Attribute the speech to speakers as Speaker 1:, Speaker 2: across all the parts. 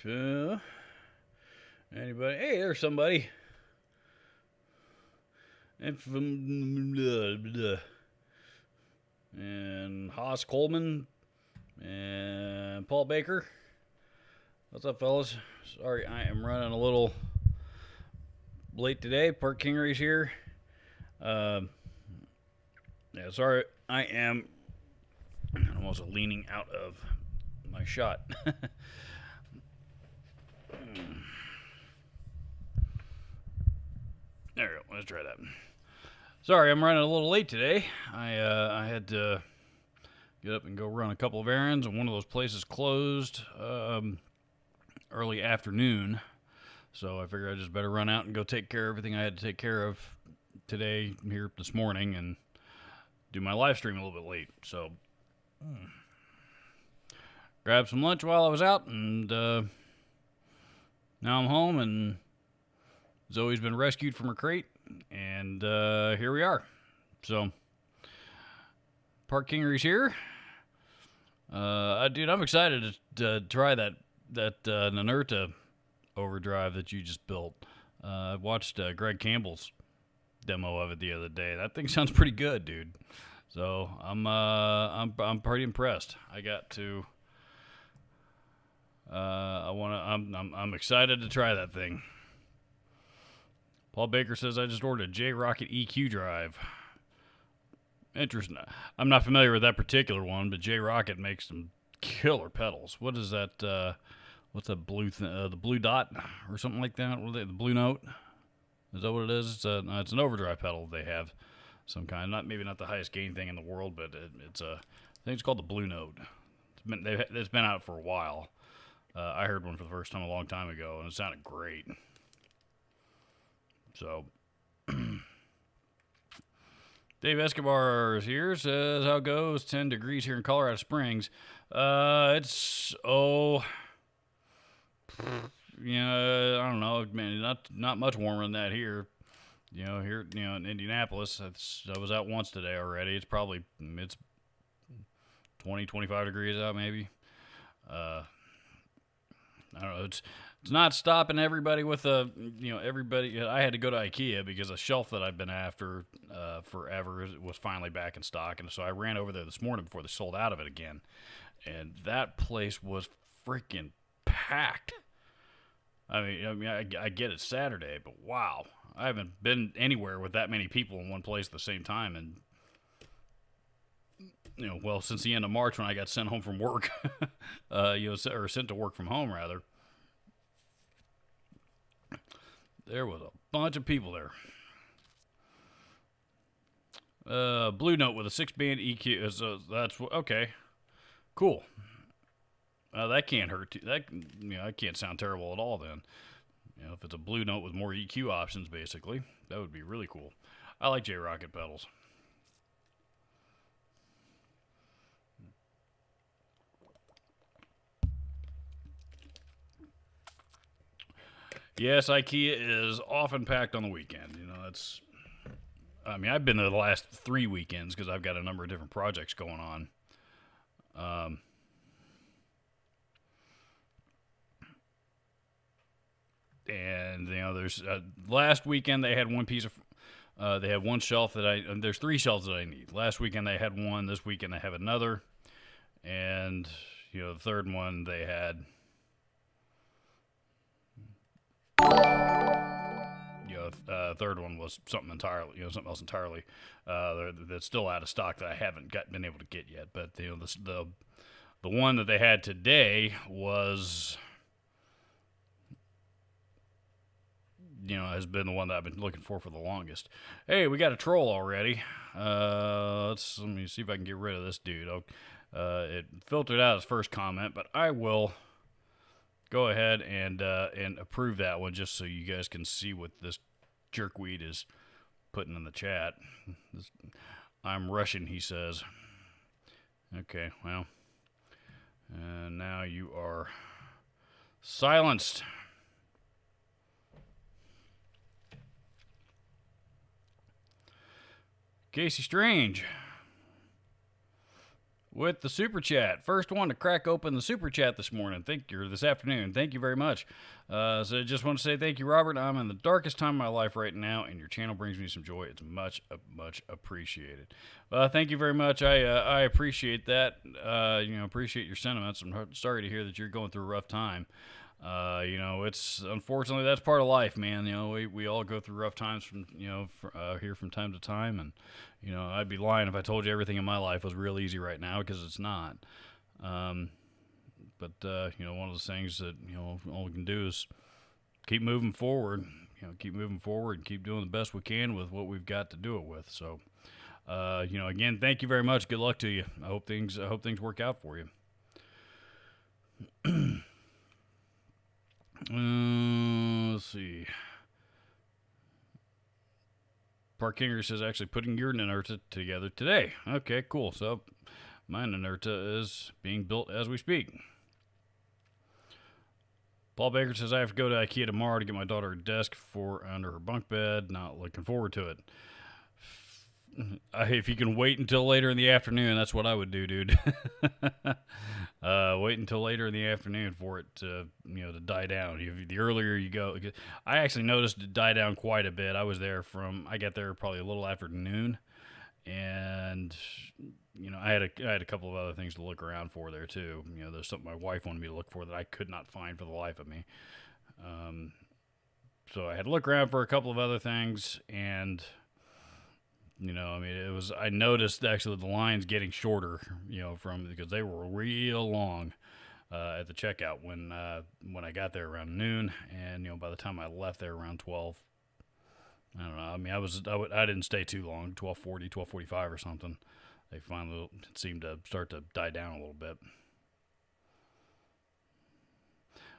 Speaker 1: Anybody? Hey, there's somebody. And from and Haas Coleman and Paul Baker. What's up, fellas? Sorry, I am running a little late today. Park Kingery's here. Sorry, I am almost leaning out of my shot. There we go. Let's try that. Sorry, I'm running a little late today. I had to get up and go run a couple of errands, and one of those places closed early afternoon. So I figured I just better run out and go take care of everything I had to take care of today here this morning and do my live stream a little bit late. So grabbed some lunch while I was out, and now I'm home, and Zoe's been rescued from her crate, and here we are. So Park Kingery's here. Dude, I'm excited to try that Nanerta overdrive that you just built. I watched Greg Campbell's demo of it the other day. That thing sounds pretty good, dude. So I'm pretty impressed. I got to. I'm excited to try that thing. Paul Baker says I just ordered a J-Rocket EQ drive. Interesting. I'm not familiar with that particular one, but J-Rocket makes some killer pedals. What is that? What's that blue the blue dot or something like that? What are they? The blue note? Is that what it is? It's an overdrive pedal they have, some kind. Maybe not the highest gain thing in the world, but it's I think it's called the Blue Note. It's been out for a while. I heard one for the first time a long time ago, and it sounded great. So, Dave Escobar is here, says, how it goes? 10 degrees here in Colorado Springs. It's, I don't know, man, not much warmer than that here. Here, in Indianapolis, I was out once today already. It's 20, 25 degrees out, maybe. I don't know, it's not stopping everybody with everybody. I had to go to IKEA because a shelf that I've been after forever was finally back in stock, and so I ran over there this morning before they sold out of it again, and that place was freaking packed. I mean, I get it Saturday, but wow, I haven't been anywhere with that many people in one place at the same time, and since the end of March when I got sent home from work, or sent to work from home rather. There was a bunch of people there. Blue Note with a 6-band EQ. That's okay. Cool. That can't hurt. That can't sound terrible at all. Then, if it's a Blue Note with more EQ options, basically, that would be really cool. I like J-Rocket pedals. Yes, IKEA is often packed on the weekend. I've been there the last 3 weekends because I've got a number of different projects going on. And there's last weekend they had one piece of, they had one shelf there's 3 shelves that I need. Last weekend they had one. This weekend they have another, and the third one they had. Third one was something else entirely. That's still out of stock that I haven't been able to get yet. But the one that they had today was, has been the one that I've been looking for the longest. Hey, we got a troll already. Let me see if I can get rid of this dude. It filtered out his first comment, but I will go ahead and approve that one just so you guys can see what this jerkweed is putting in the chat. I'm rushing, he says. Okay, well. And now you are silenced. Casey Strange. with the super chat. First one to crack open the super chat this morning. This afternoon. Thank you very much. So I just want to say thank you, Robert. I'm in the darkest time of my life right now, and your channel brings me some joy. It's much appreciated. Thank you very much. I appreciate that. Appreciate your sentiments. I'm sorry to hear that you're going through a rough time. It's unfortunately that's part of life, man. We all go through rough times here from time to time, and I'd be lying if I told you everything in my life was real easy right now, because it's not. But one of those things that all we can do is keep moving forward. Keep moving forward and keep doing the best we can with what we've got to do it with. So, again, thank you very much. Good luck to you. I hope things work out for you. Let's see. Park Kinger says actually putting your Inerta together today. Okay, cool. So my Inerta is being built as we speak. Paul Baker says I have to go to IKEA tomorrow to get my daughter a desk for under her bunk bed. Not looking forward to it. If you can wait until later in the afternoon, that's what I would do, dude. Wait until later in the afternoon for it to die down. The earlier you go, I actually noticed it die down quite a bit. I got there probably a little after noon, and I had a couple of other things to look around for there too. There's something my wife wanted me to look for that I could not find for the life of me. So I had to look around for a couple of other things, and I noticed actually the lines getting shorter, because they were real long at the checkout when I got there around noon, and by the time I left there around 12, I don't know. I didn't stay too long, 12:40, 12:45 or something. They finally seemed to start to die down a little bit.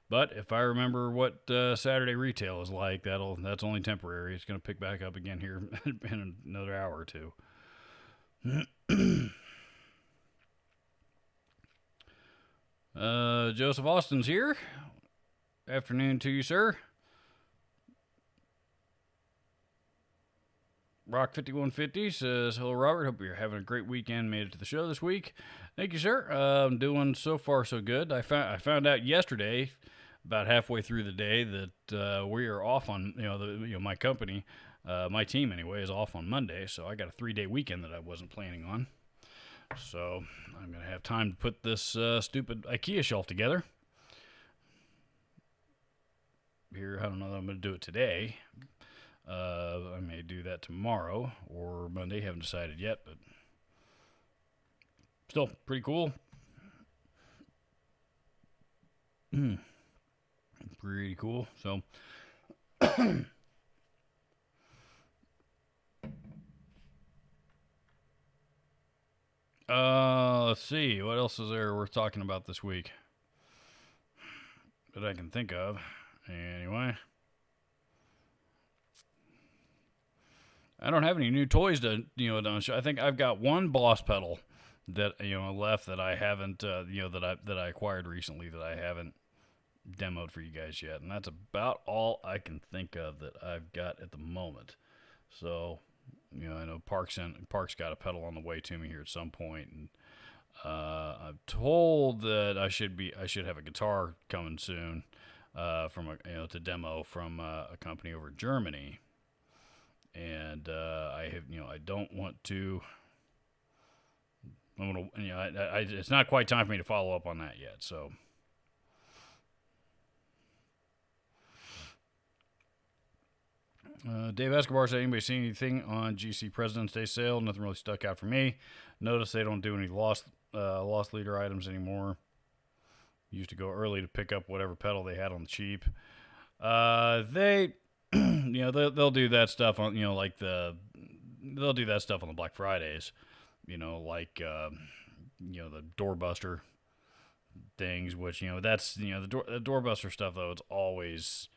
Speaker 1: But if I remember what Saturday retail is like, that's only temporary. It's going to pick back up again here in another hour or two. Joseph Austin's here. Afternoon to you, sir. Rock5150 says, hello, Robert. Hope you're having a great weekend. Made it to the show this week. Thank you, sir. I'm doing so far so good. I found out yesterday, about halfway through the day, that we are off on my company, my team anyway, is off on Monday. So I got a 3-day weekend that I wasn't planning on. So I'm gonna have time to put this stupid IKEA shelf together. Here, I don't know that I'm gonna do it today. I may do that tomorrow or Monday. Haven't decided yet, but still pretty cool. Pretty cool. So, let's see. What else is there worth talking about this week that I can think of? Anyway. I don't have any new toys to show. I think I've got one Boss pedal that left that I haven't that I acquired recently that I haven't demoed for you guys yet, and that's about all I can think of that I've got at the moment. So I know Park's got a pedal on the way to me here at some point, and I'm told that I should have a guitar coming soon to demo from a company over in Germany. And I don't want to. It's not quite time for me to follow up on that yet. So, Dave Escobar said, anybody seen anything on GC President's Day sale? Nothing really stuck out for me. Notice they don't do any lost leader items anymore. Used to go early to pick up whatever pedal they had on the cheap. They'll do that stuff on they'll do that stuff on the Black Fridays, the doorbuster things, which that's the doorbuster stuff though. It's always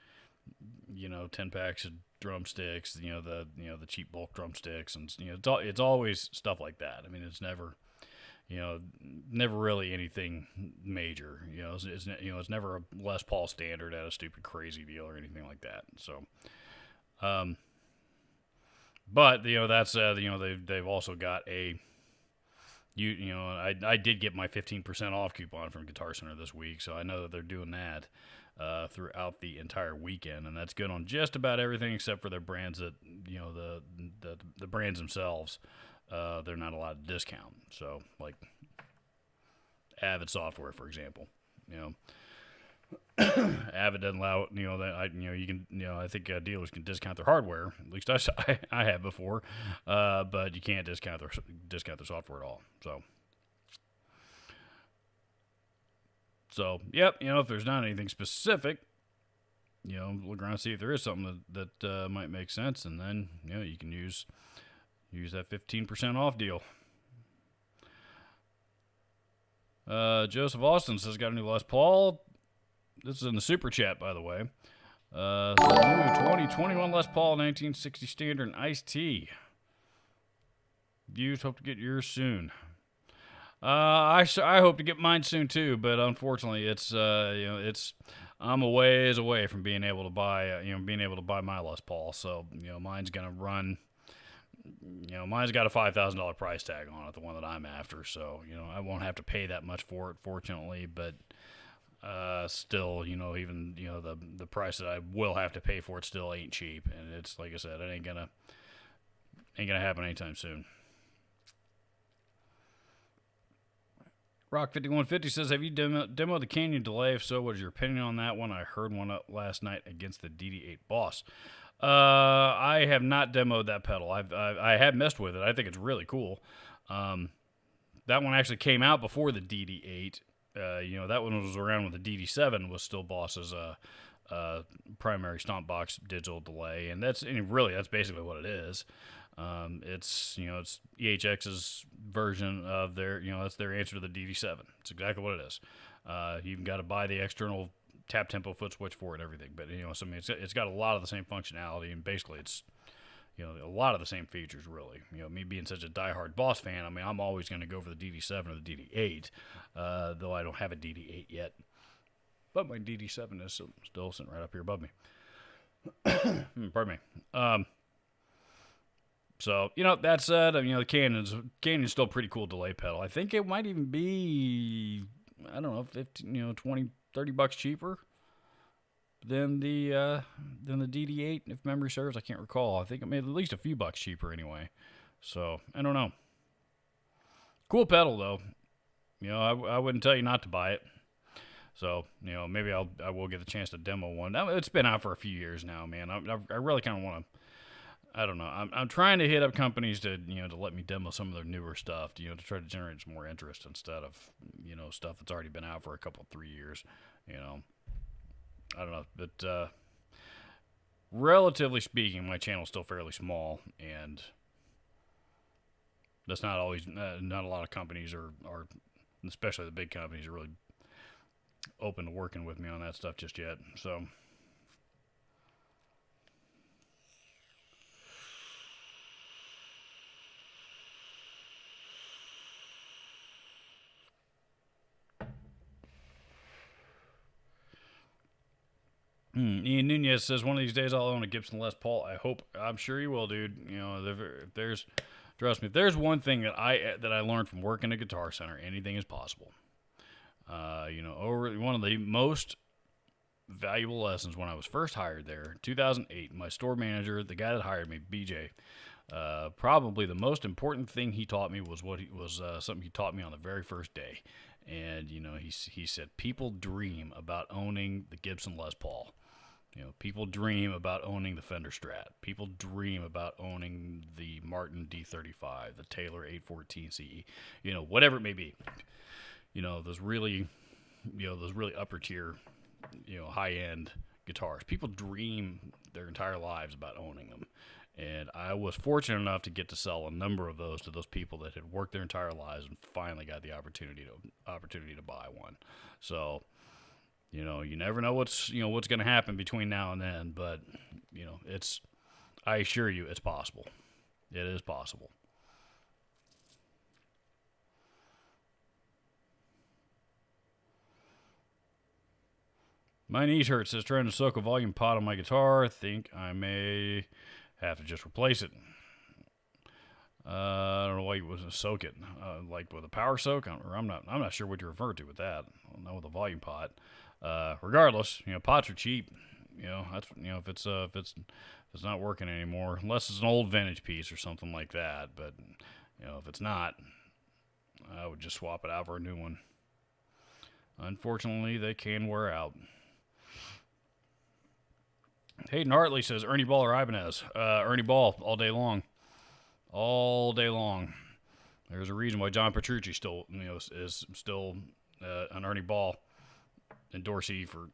Speaker 1: 10 packs of drumsticks, the cheap bulk drumsticks, and it's always stuff like that. I mean, it's never never really anything major. It's never a Les Paul standard at a stupid crazy deal or anything like that. So, but that's they've also got a I did get my 15% off coupon from Guitar Center this week, so I know that they're doing that throughout the entire weekend, and that's good on just about everything except for their brands that the brands themselves. They're not allowed to discount. So like Avid software, for example, Avid doesn't allow that you can I think dealers can discount their hardware. At least I have before, but you can't discount their software at all. So yep, if there's not anything specific, look around and see if there is something that might make sense, and then you can use that 15% off deal. Joseph Austin says got a new Les Paul. This is in the super chat, by the way. So new 2021 Les Paul 1960 Standard and Iced Tea. Views hope to get yours soon. I hope to get mine soon too, but unfortunately, it's I'm a ways away from being able to buy my Les Paul. So mine's gonna run. Mine's got a $5,000 price tag on it, the one that I'm after. So I won't have to pay that much for it, fortunately, but. Still, even the price that I will have to pay for it still ain't cheap, and it's like I said, it ain't gonna happen anytime soon. Rock 5150 says, "Have you demoed the Canyon Delay? If so, what is your opinion on that one? I heard one up last night against the DD8 Boss." I have not demoed that pedal. I have messed with it. I think it's really cool. That one actually came out before the DD8. That one was around when the DD7 was still Boss's primary stomp box digital delay, and that's basically what it is. It's EHX's version of that's their answer to the DD7. It's exactly what it is. You've got to buy the external tap tempo foot switch for it and everything, but it's got a lot of the same functionality, and basically it's a lot of the same features, really. Me being such a diehard Boss fan, I'm always going to go for the DD7 or the DD8, though I don't have a DD8 yet. But my DD7 is still sitting right up here above me. Pardon me. So, that said, the Canyon's still a pretty cool delay pedal. I think it might even be, I don't know, 15, 20, $30 cheaper than the DD8, if memory serves. I can't recall. I think it made at least a few bucks cheaper anyway. So, I don't know. Cool pedal, though. I wouldn't tell you not to buy it. So, maybe I will get the chance to demo one. It's been out for a few years now, man. I really kind of want to, I don't know. I'm trying to hit up companies to let me demo some of their newer stuff, to try to generate some more interest instead of, stuff that's already been out for a couple, 3 years, I don't know, but relatively speaking, my channel's still fairly small, and that's not always, not a lot of companies are, especially the big companies, are really open to working with me on that stuff just yet, so. Ian Nunez says, "One of these days I'll own a Gibson Les Paul. I hope. I'm sure you will, dude. If there's, trust me, if there's one thing that I learned from working at Guitar Center, anything is possible. Over one of the most valuable lessons when I was first hired there, 2008, my store manager, the guy that hired me, BJ, probably the most important thing he taught me was something he taught me on the very first day. And, he said, people dream about owning the Gibson Les Paul. People dream about owning the Fender Strat. People dream about owning the Martin D35, the Taylor 814 CE, whatever it may be. Those really upper tier, high end guitars. People dream their entire lives about owning them. And I was fortunate enough to get to sell a number of those to those people that had worked their entire lives and finally got the opportunity to buy one. So, you never know what's going to happen between now and then, but I assure you it's possible. It is possible. My knees hurt, says trying to soak a volume pot on my guitar. I think I may have to just replace it. I don't know why you wouldn't soak it, like with a power soak. I'm not sure what you refer to with that. I don't know, with a volume pot. Regardless, pots are cheap. That's if it's not working anymore, unless it's an old vintage piece or something like that. But if it's not, I would just swap it out for a new one. Unfortunately, they can wear out. Hayden Hartley says Ernie Ball or Ibanez. Ernie Ball all day long. All day long. There's a reason why John Petrucci still, is still an Ernie Ball endorsee for,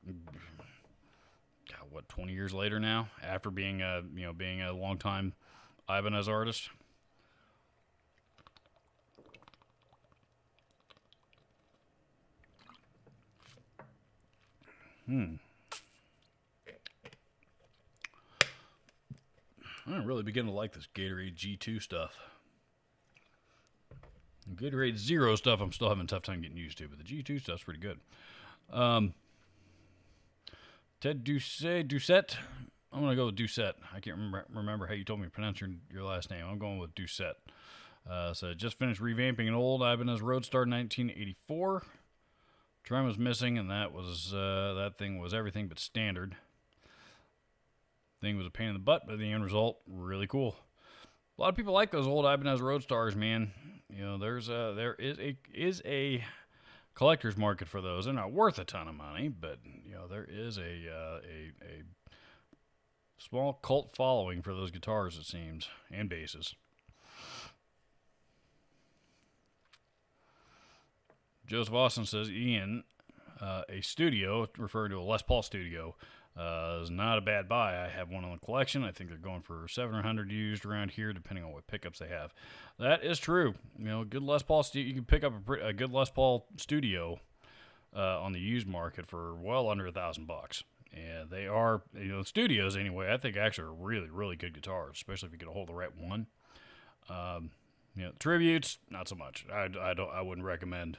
Speaker 1: God, 20 years later now, after being a longtime Ibanez artist. I'm really beginning to like this Gatorade G2 stuff. Gatorade Zero stuff, I'm still having a tough time getting used to, but the G2 stuff's pretty good. Ted Doucette. I'm going to go with Doucette. I can't remember how you told me to pronounce your last name. I'm going with Doucette. So just finished revamping an old Ibanez Roadstar 1984. Trim was missing, and that thing was everything but standard. Thing was a pain in the butt, but the end result, really cool. A lot of people like those old Ibanez Roadstars, man. There is a collector's market for those. They're not worth a ton of money, but there is a small cult following for those guitars, it seems, and basses. Joseph Austin says, Ian, a studio, referring to a Les Paul studio, is not a bad buy. I have one in the collection. I think they're going for $700 used around here, depending on what pickups they have. That is true. Good Les Paul. You can pick up a good Les Paul studio on the used market for well under $1,000. And they are, studios anyway. I think actually are really, really good guitars, especially if you get a hold of the right one. Tributes, not so much. I wouldn't recommend.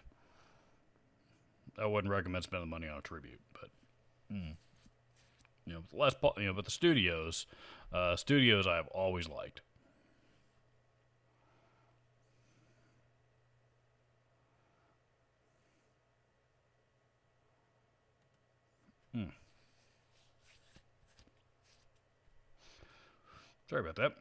Speaker 1: I wouldn't recommend spending money on a tribute, but. Les Paul, but the studios I've always liked. Sorry about that.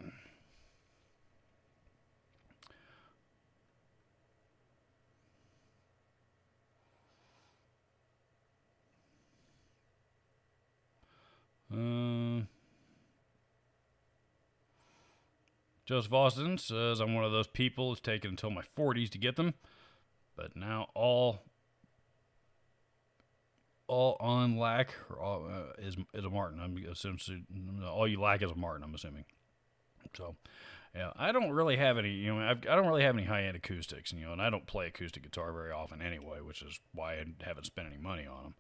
Speaker 1: Joseph Austin says, I'm one of those people who's taken until my 40s to get them, but now all on lack is a Martin. I'm assuming all you lack is a Martin, I'm assuming. So, yeah, I don't really have any, I don't really have any high-end acoustics, and I don't play acoustic guitar very often anyway, which is why I haven't spent any money on them.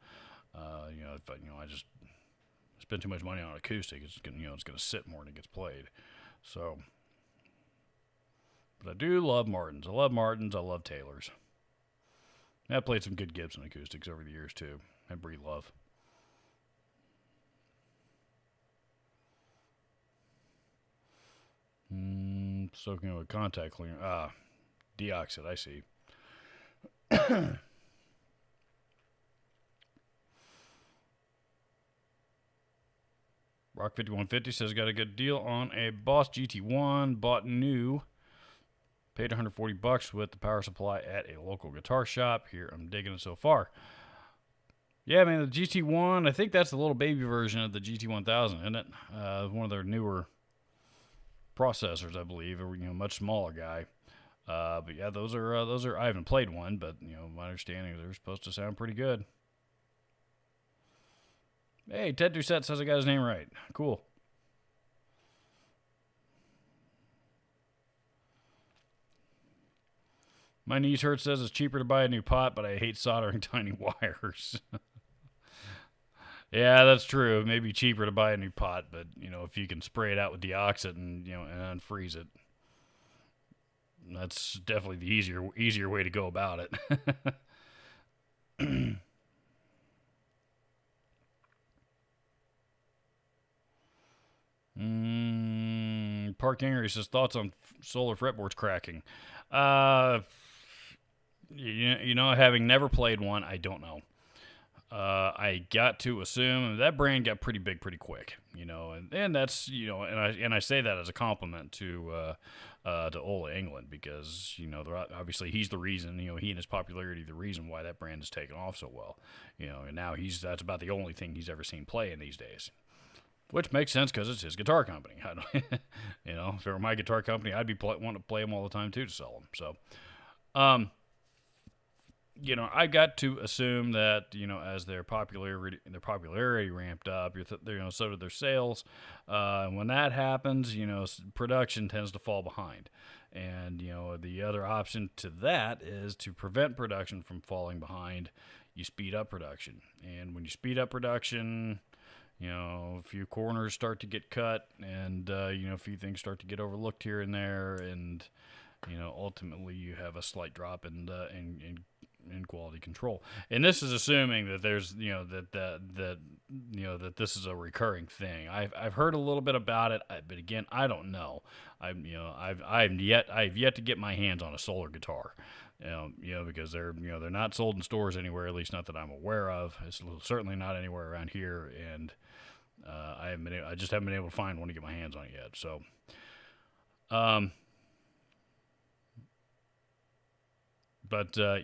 Speaker 1: I just spend too much money on acoustic, it's going to sit more than it gets played. So, but I do love Martins. I love Taylors. I've played some good Gibson acoustics over the years too. I breed love. Soaking with contact cleaner. Deoxit, I see. Rock 5150 says got a good deal on a Boss GT1, bought new. Paid $140 with the power supply at a local guitar shop. Here, I'm digging it so far. Yeah, man, the GT1, I think that's the little baby version of the GT1000, isn't it? One of their newer processors, I believe. Much smaller guy. But yeah, those are. I haven't played one, but my understanding is they're supposed to sound pretty good. Hey, Ted Doucette says I got his name right. Cool. My knees hurt says it's cheaper to buy a new pot, but I hate soldering tiny wires. Yeah, that's true. It may be cheaper to buy a new pot, but if you can spray it out with deoxit and and unfreeze it, that's definitely the easier way to go about it. Park Henry says, thoughts on solar fretboards cracking. Uh, having never played one, I don't know. I got to assume that brand got pretty big pretty quick, and that's, and I say that as a compliment to Ola England, because, obviously he's the reason, he and his popularity, the reason why that brand has taken off so well, and now that's about the only thing he's ever seen play in these days. Which makes sense because it's his guitar company. If it were my guitar company, I'd be wanting to play them all the time too to sell them. So, I got to assume that, as their popularity ramped up, so did their sales. And when that happens, production tends to fall behind. And, the other option to that is to prevent production from falling behind. You speed up production. And when you speed up production, a few corners start to get cut, and, a few things start to get overlooked here and there, and, ultimately you have a slight drop in quality control. And this is assuming that there's, that this is a recurring thing. I've heard a little bit about it, but again, I don't know. I've yet to get my hands on a solar guitar. Because they're not sold in stores anywhere, at least not that I'm aware of. It's certainly not anywhere around here, and I just haven't been able to find one to get my hands on it yet. So,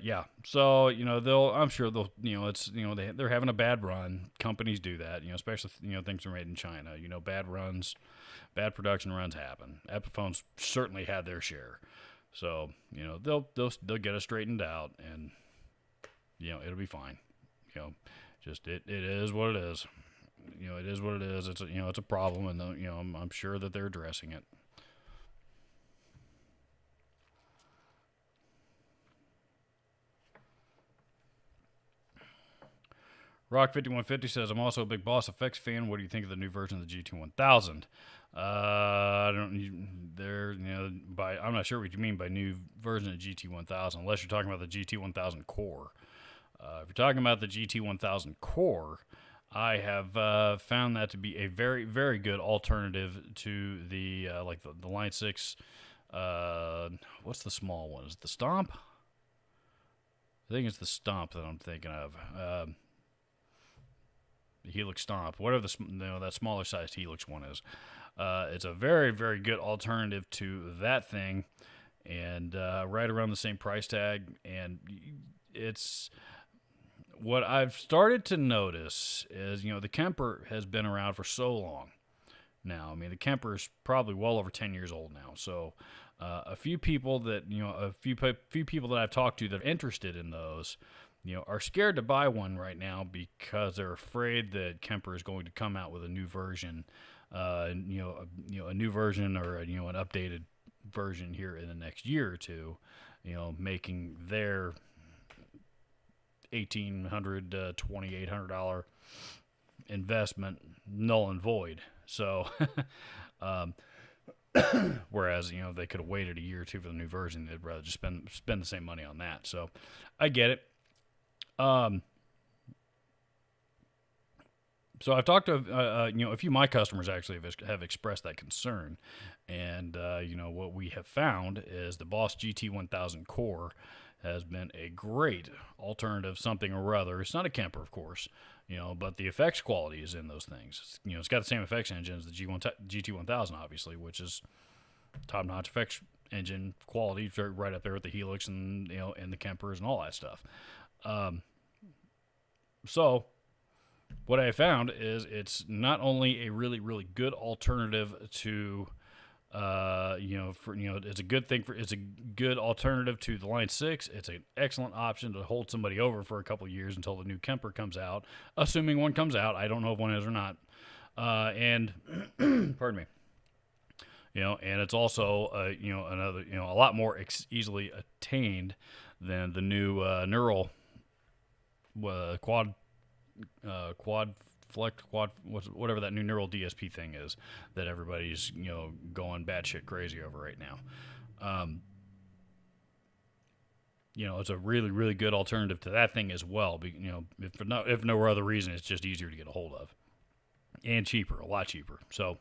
Speaker 1: yeah. So I'm sure they'll, they're having a bad run. Companies do that, especially things are made in China. Bad production runs happen. Epiphone's certainly had their share. So, they'll get us straightened out, and, it'll be fine. Just it is what it is. It is what it is. It's it's a problem, and I'm sure that they're addressing it. Rock 5150 says, I'm also a big Boss Effects fan. What do you think of the new version of the GT1000? I'm not sure what you mean by new version of GT1000, unless you're talking about the GT1000 Core. If you're talking about the GT1000 Core, I have found that to be a very, very good alternative to the the Line 6. What's the small one? Is it the Stomp? I think it's the Stomp that I'm thinking of. The Helix Stomp, whatever that smaller sized Helix one is. It's a very, very good alternative to that thing, and right around the same price tag. And it's what I've started to notice is, the Kemper has been around for so long now. I mean, the Kemper is probably well over 10 years old now. So a few people that people that I've talked to that are interested in those, are scared to buy one right now because they're afraid that Kemper is going to come out with a new version, a new version or an updated version here in the next year or two, making their $1,800 to $2,800 investment null and void. So, whereas they could have waited a year or two for the new version, they'd rather just spend the same money on that. So, I get it. So I've talked to a few of my customers actually have expressed that concern, and what we have found is the Boss GT1000 Core has been a great alternative, something or other. It's not a Kemper, of course, but the effects quality is in those things. It's got the same effects engine as the GT1000, obviously, which is top-notch effects engine quality, right up there with the Helix and and the Kempers and all that stuff. So what I found is it's not only a really, really good alternative to, it's a good thing it's a good alternative to the Line 6. It's an excellent option to hold somebody over for a couple of years until the new Kemper comes out, assuming one comes out. I don't know if one is or not. And pardon me. And it's also, another, a lot more easily attained than the new neural quad flex, whatever that new neural DSP thing is that everybody's going batshit crazy over right now. It's a really, really good alternative to that thing as well. If no other reason, it's just easier to get a hold of and cheaper, a lot cheaper. So,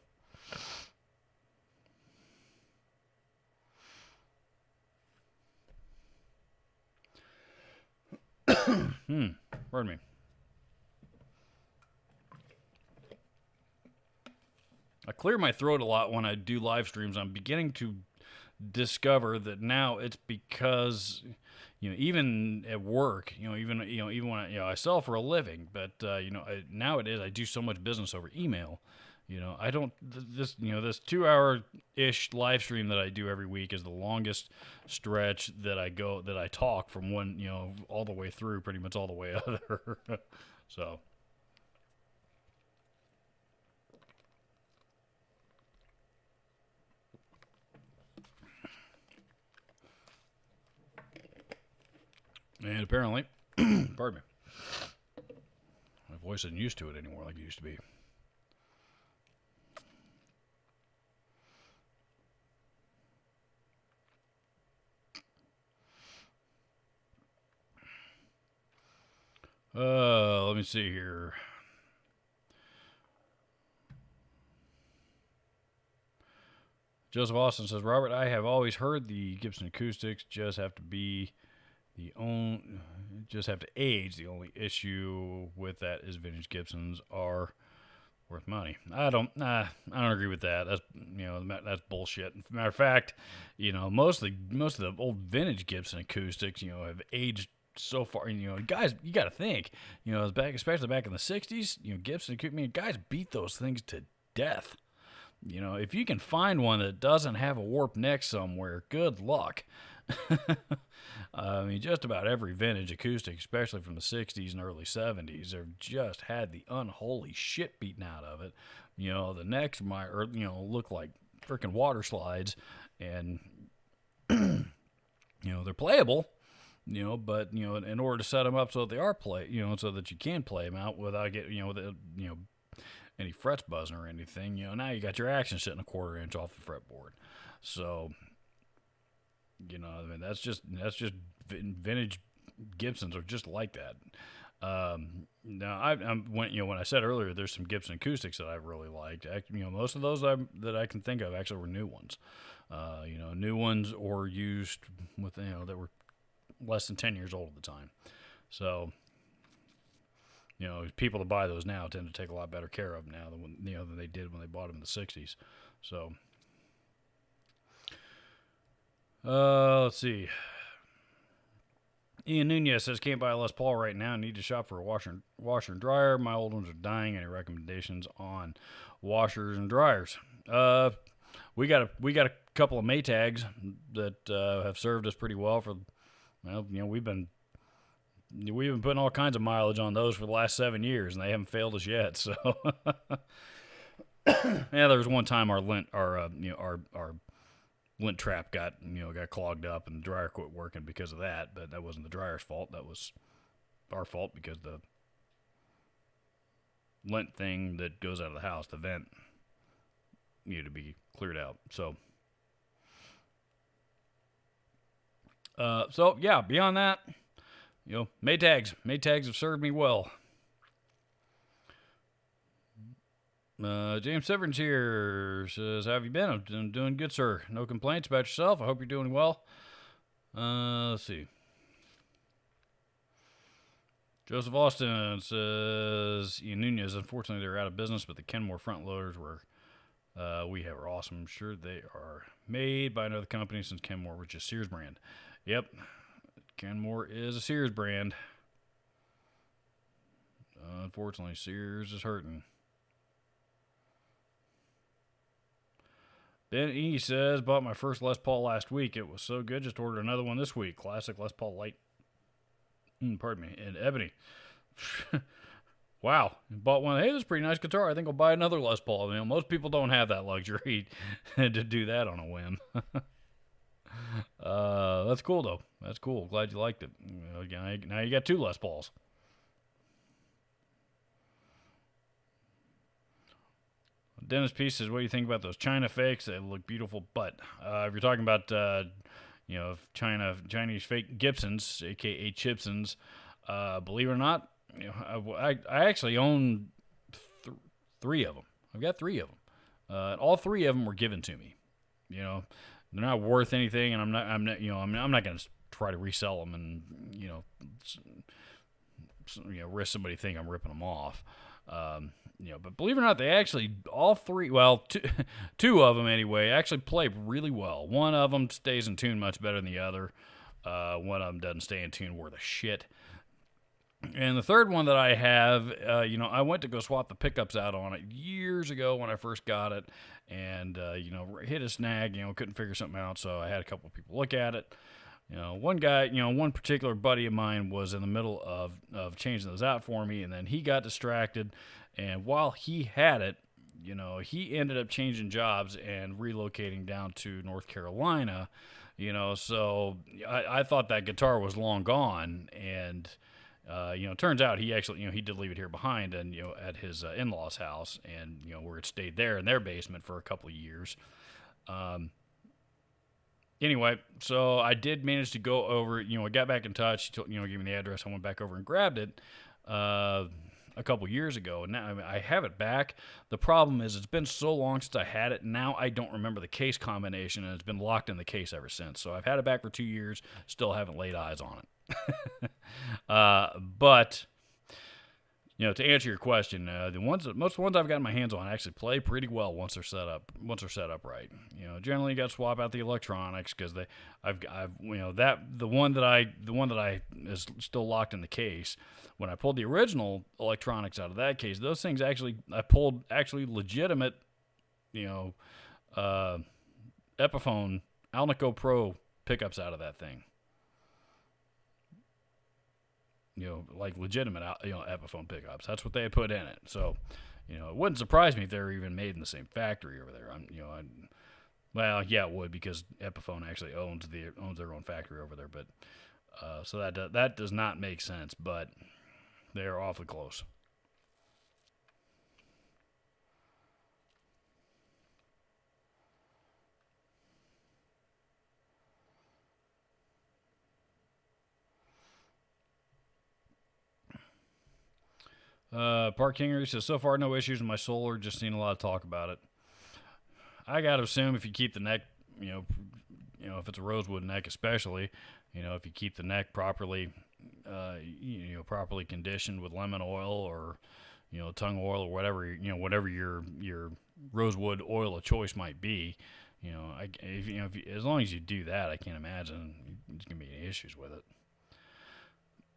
Speaker 1: Pardon me. I clear my throat a lot when I do live streams. I'm beginning to discover that now it's because, even at work, even when I sell for a living, but nowadays I do so much business over email. I don't this 2 hour ish live stream that I do every week is the longest stretch that I talk from one all the way through, pretty much all the way other. So. And apparently, pardon me, my voice isn't used to it anymore like it used to be. Let me see here. Joseph Austin says, Robert, I have always heard the Gibson acoustics just have to age. The only issue with that is vintage Gibsons are worth money. I don't agree with that. That's bullshit. Matter of fact, most of the old vintage Gibson acoustics, have aged so far. Guys, you got to think, especially back in the '60s, Gibson, guys beat those things to death. If you can find one that doesn't have a warped neck somewhere, good luck. Just about every vintage acoustic, especially from the 60s and early 70s, have just had the unholy shit beaten out of it. The necks might, look like freaking water slides, and, they're playable, but, in order to set them up so that they are so that you can play them out without getting, any frets buzzing or anything, now you got your action sitting a 1/4 inch off the fretboard. So, that's just vintage Gibsons are just like that. Now, when I said earlier, there's some Gibson acoustics that I really liked. Most of those that I can think of actually were new ones. New ones or used with that were less than 10 years old at the time. So, people that buy those now tend to take a lot better care of them now than they did when they bought them in the '60s. So. Let's see. Ian Nunez says, can't buy a Les Paul right now. Need to shop for a washer and dryer. My old ones are dying. Any recommendations on washers and dryers? We got a couple of Maytags that have served us pretty well for. We've been putting all kinds of mileage on those for the last 7 years, and they haven't failed us yet. So, yeah, there was one time our lint trap got clogged up and the dryer quit working because of that, but that wasn't the dryer's fault. That was our fault because the lint thing that goes out of the house, the vent, needed to be cleared out. So, yeah, beyond that, Maytags have served me well. James Severns here says, how have you been? I'm doing good, sir. No complaints about yourself. I hope you're doing well. Let's see. Joseph Austin says, Ian Nunez, unfortunately, they're out of business, but the Kenmore front loaders we have are awesome. I'm sure they are made by another company since Kenmore was just Sears brand. Yep. Kenmore is a Sears brand. Unfortunately, Sears is hurting. Ben E says, bought my first Les Paul last week. It was so good, just ordered another one this week. Classic Les Paul Light. Pardon me. And Ebony. Wow. Bought one. Hey, this is a pretty nice guitar. I think I'll buy another Les Paul. Most people don't have that luxury to do that on a whim. That's cool, though. That's cool. Glad you liked it. Now you got 2 Les Pauls. Dennis P says, what do you think about those China fakes? They look beautiful, but if you're talking about, Chinese fake Gibsons, a.k.a. Chipsons, believe it or not, I actually own 3 of them. I've got 3 of them. And all 3 of them were given to me. They're not worth anything, and I'm not going to try to resell them and, risk somebody think I'm ripping them off. But believe it or not, they actually all three, well, two of them anyway, actually play really well. One of them stays in tune much better than the other. One of them doesn't stay in tune worth a shit. And the third one that I have, I went to go swap the pickups out on it years ago when I first got it, and hit a snag. Couldn't figure something out, so I had a couple of people look at it. One guy, one particular buddy of mine was in the middle of changing those out for me, and then he got distracted, and while he had it, he ended up changing jobs and relocating down to North Carolina. So I thought that guitar was long gone, and turns out he actually, he did leave it here behind, and at his in-laws' house, and where it stayed there in their basement for a couple of years. Anyway, so I did manage to go over. I got back in touch. Gave me the address. I went back over and grabbed it a couple years ago, and now I have it back. The problem is it's been so long since I had it. Now I don't remember the case combination, and it's been locked in the case ever since. So I've had it back for 2 years. Still haven't laid eyes on it. But to answer your question, most of the ones I've got my hands on actually play pretty well once they're set up right. Generally you got to swap out the electronics because the one that I is still locked in the case. When I pulled the original electronics out of that case, those things I pulled legitimate, Epiphone Alnico Pro pickups out of that thing. Like legitimate, Epiphone pickups. That's what they had put in it. So, it wouldn't surprise me if they were even made in the same factory over there. Well, yeah, it would, because Epiphone actually owns their own factory over there. But so that does not make sense. But they are awfully close. Park Kingery says, so far no issues with my solar, just seen a lot of talk about it. I gotta assume if you keep the neck, if it's a rosewood neck especially, if you keep the neck properly, properly conditioned with lemon oil or, tongue oil or whatever, whatever your rosewood oil of choice might be, as long as you do that, I can't imagine there's gonna be any issues with it.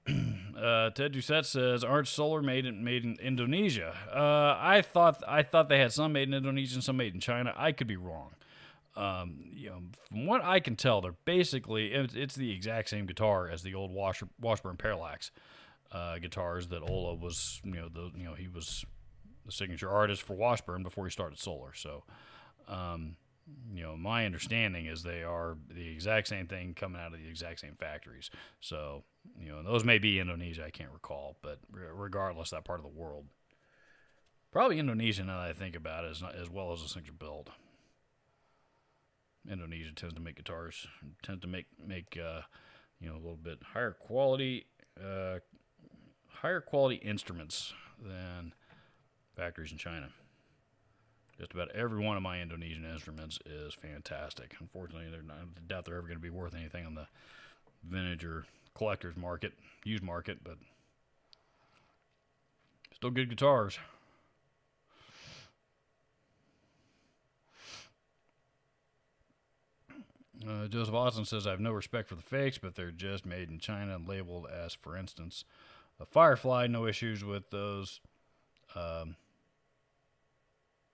Speaker 1: Ted Doucette says, "Aren't solar made in Indonesia?" I thought they had some made in Indonesia and some made in China. I could be wrong. From what I can tell, they're basically it's the exact same guitar as the old Washburn Parallax guitars that Ola was. He was the signature artist for Washburn before he started Solar. So, my understanding is they are the exact same thing coming out of the exact same factories. So, those may be Indonesia, I can't recall, but regardless, that part of the world. Probably Indonesia, now that I think about it, as well as a signature build. Indonesia tends to make guitars, make a little bit higher quality instruments than factories in China. Just about every one of my Indonesian instruments is fantastic. Unfortunately, I doubt they're ever going to be worth anything on the vintage or collector's market, used market, but still good guitars. Joseph Austin says, I have no respect for the fakes, but they're just made in China and labeled as, for instance, a Firefly. No issues with those.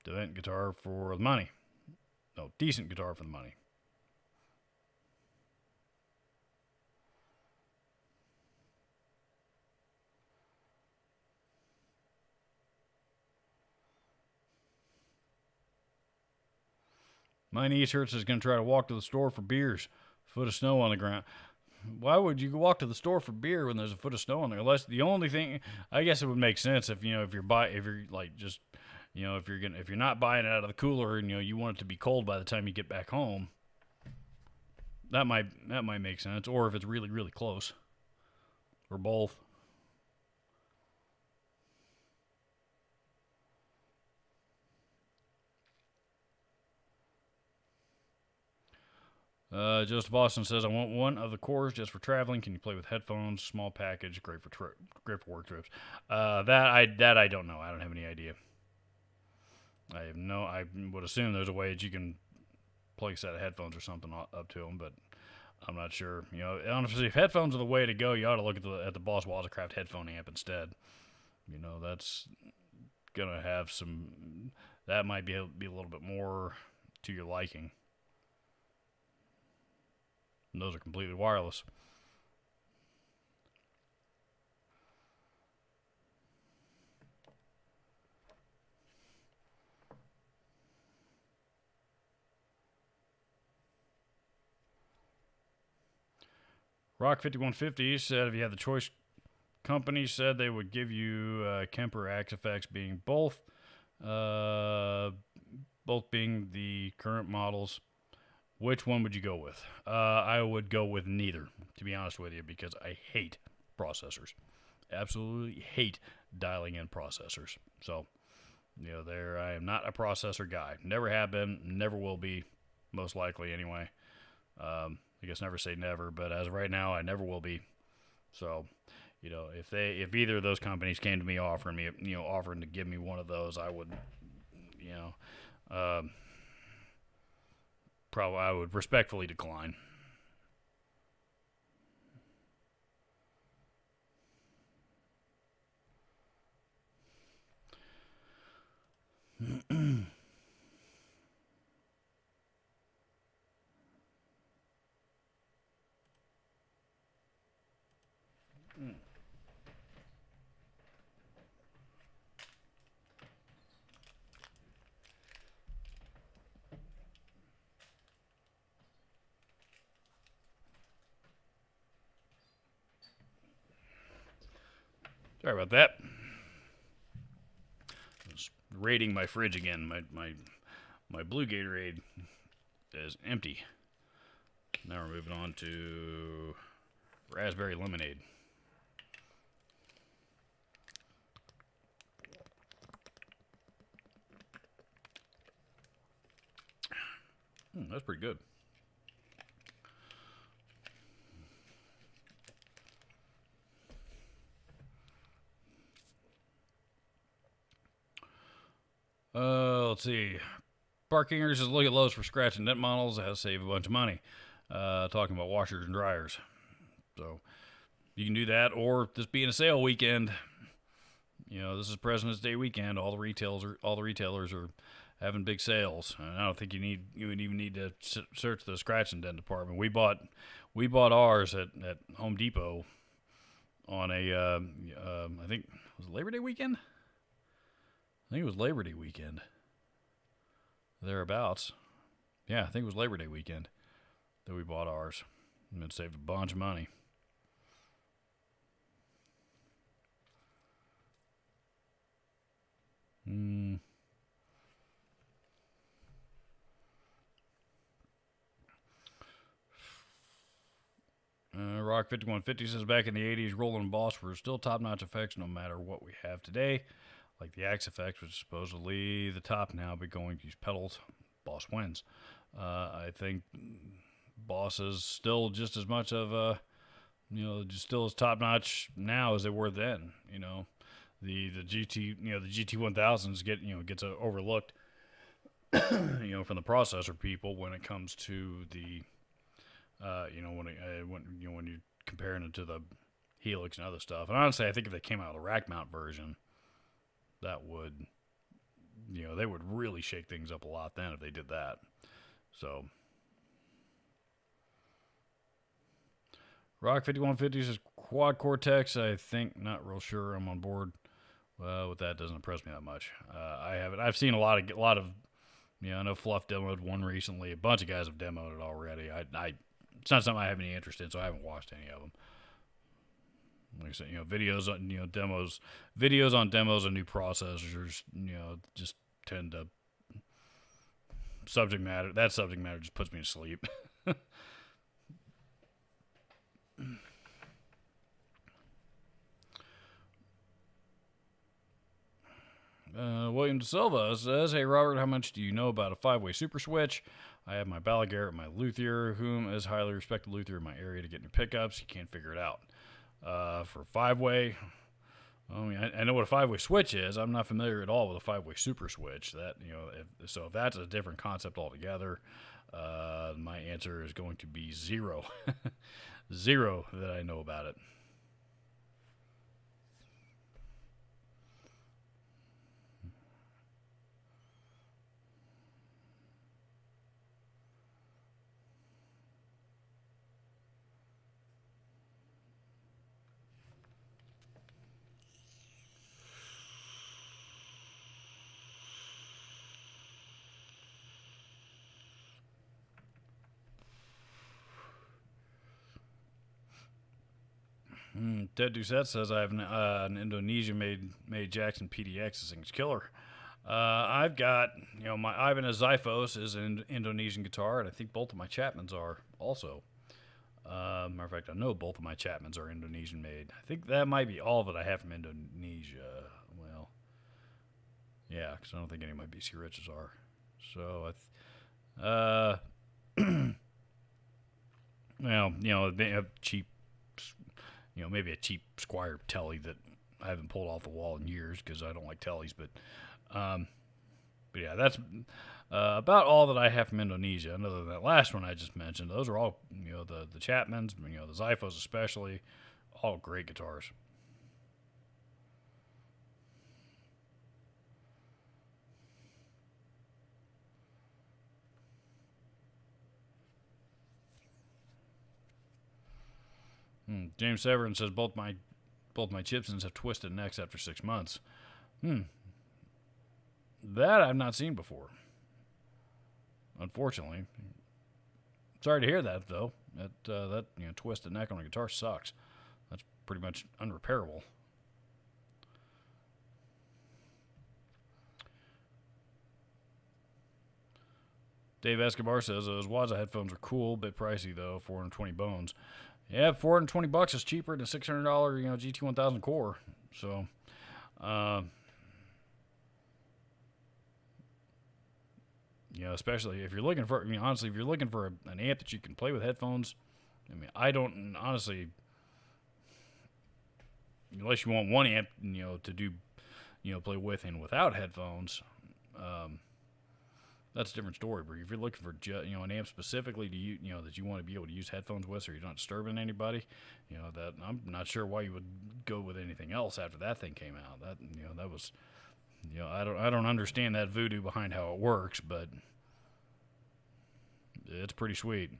Speaker 1: Decent guitar for the money. No, decent guitar for the money. My niece Hertz is going to try to walk to the store for beers. Foot of snow on the ground. Why would you walk to the store for beer when there's a foot of snow on there? Unless the only thing, I guess it would make sense if you're not buying it out of the cooler and you want it to be cold by the time you get back home. That might make sense, or if it's really, really close, or both. Joseph Austin says, I want one of the cores just for traveling. Can you play with headphones? Small package, great for work trips. That I don't know. I don't have any idea. I would assume there's a way that you can plug a set of headphones or something up to them, but I'm not sure. You know, honestly, if headphones are the way to go, you ought to look at the Boss Watercraft headphone amp instead. You know, that's gonna have some. That might be a little bit more to your liking. And those are completely wireless. Rock 5150 said if you had the choice, company said they would give you Kemper Axe effects being both being the current models. Which one would you go with? I would go with neither, to be honest with you, because I hate processors. Absolutely hate dialing in processors. So, you know, I am not a processor guy. Never have been, never will be, most likely anyway. I guess never say never, but as of right now, I never will be. So, you know, if either of those companies came to me offering to give me one of those, I would, you know, probably I would respectfully decline. Sorry about that. I was raiding my fridge again. My blue Gatorade is empty. Now we're moving on to raspberry lemonade. That's pretty good. Let's see. Parkingers says look at Lowe's for scratch and dent models. That has save a bunch of money. Talking about washers and dryers. So you can do that, or this being a sale weekend. You know, this is President's Day weekend. All the retailers are having big sales. And I don't think you would even need to search the scratch and dent department. We bought ours at Home Depot on a I think was it Labor Day weekend. I think it was Labor Day weekend. Thereabouts. Yeah, I think it was Labor Day weekend that we bought ours. And it saved a bunch of money. Rock 5150 says back in the 80s, Roland and Boss were still top-notch effects no matter what we have today. Like the Axe effects, which is supposedly the top now, but going to use pedals, Boss wins. I think Boss is still just as much of a, just still as top-notch now as they were then. You know, the GT, the GT 1000s gets overlooked, from the processor people when it comes to the, when you're comparing it to the Helix and other stuff. And honestly, I think if they came out with a rack mount version, that would, they would really shake things up a lot then if they did that. So, Rock 5150 says Quad Cortex. I think not real sure. I'm on board with that. Doesn't impress me that much. I haven't. I've seen a lot of. I know Fluff demoed one recently. A bunch of guys have demoed it already. It's not something I have any interest in, so I haven't watched any of them. Like I said, videos on demos, videos on demos of new processors, just tend to subject matter just puts me to sleep. William De Silva says, "Hey Robert, how much do you know about a 5-way super switch? I have my Bala Garrett, my luthier, whom is highly respected luthier in my area to get new pickups. He can't figure it out. For 5-way, I mean, I know what a 5-way switch is. I'm not familiar at all with a 5-way super switch. That if that's a different concept altogether. My answer is going to be zero, zero that I know about it." Ted Doucette says, "I have an Indonesian-made Jackson PDX. This thing's killer. I've got, my Ibanez Xiphos is an Indonesian guitar, and I think both of my Chapmans are also. Matter of fact, I know both of my Chapmans are Indonesian-made. I think that might be all that I have from Indonesia. Well, yeah, because I don't think any of my BC Riches are. So, well, they have cheap, maybe a cheap Squire Telly that I haven't pulled off the wall in years because I don't like Tellys. But yeah, that's about all that I have from Indonesia. And other than that last one I just mentioned, those are all, the Chapmans, the Xiphos especially, all great guitars. James Severin says both my Gibsons have twisted necks after 6 months. That I've not seen before. Unfortunately, sorry to hear that though. That twisted neck on a guitar sucks. That's pretty much unrepairable. Dave Escobar says those Waza headphones are cool, bit pricey though, 420 bones. Yeah, $420 is cheaper than a $600 GT1000 Core. So, especially if you're looking for, honestly, if you're looking for an amp that you can play with headphones, I mean, I don't honestly, unless you want one amp, to do, play with and without headphones. That's a different story. But if you're looking for an amp specifically to that you want to be able to use headphones with, so you're not disturbing anybody, that I'm not sure why you would go with anything else after that thing came out. That was, I don't understand that voodoo behind how it works, but it's pretty sweet.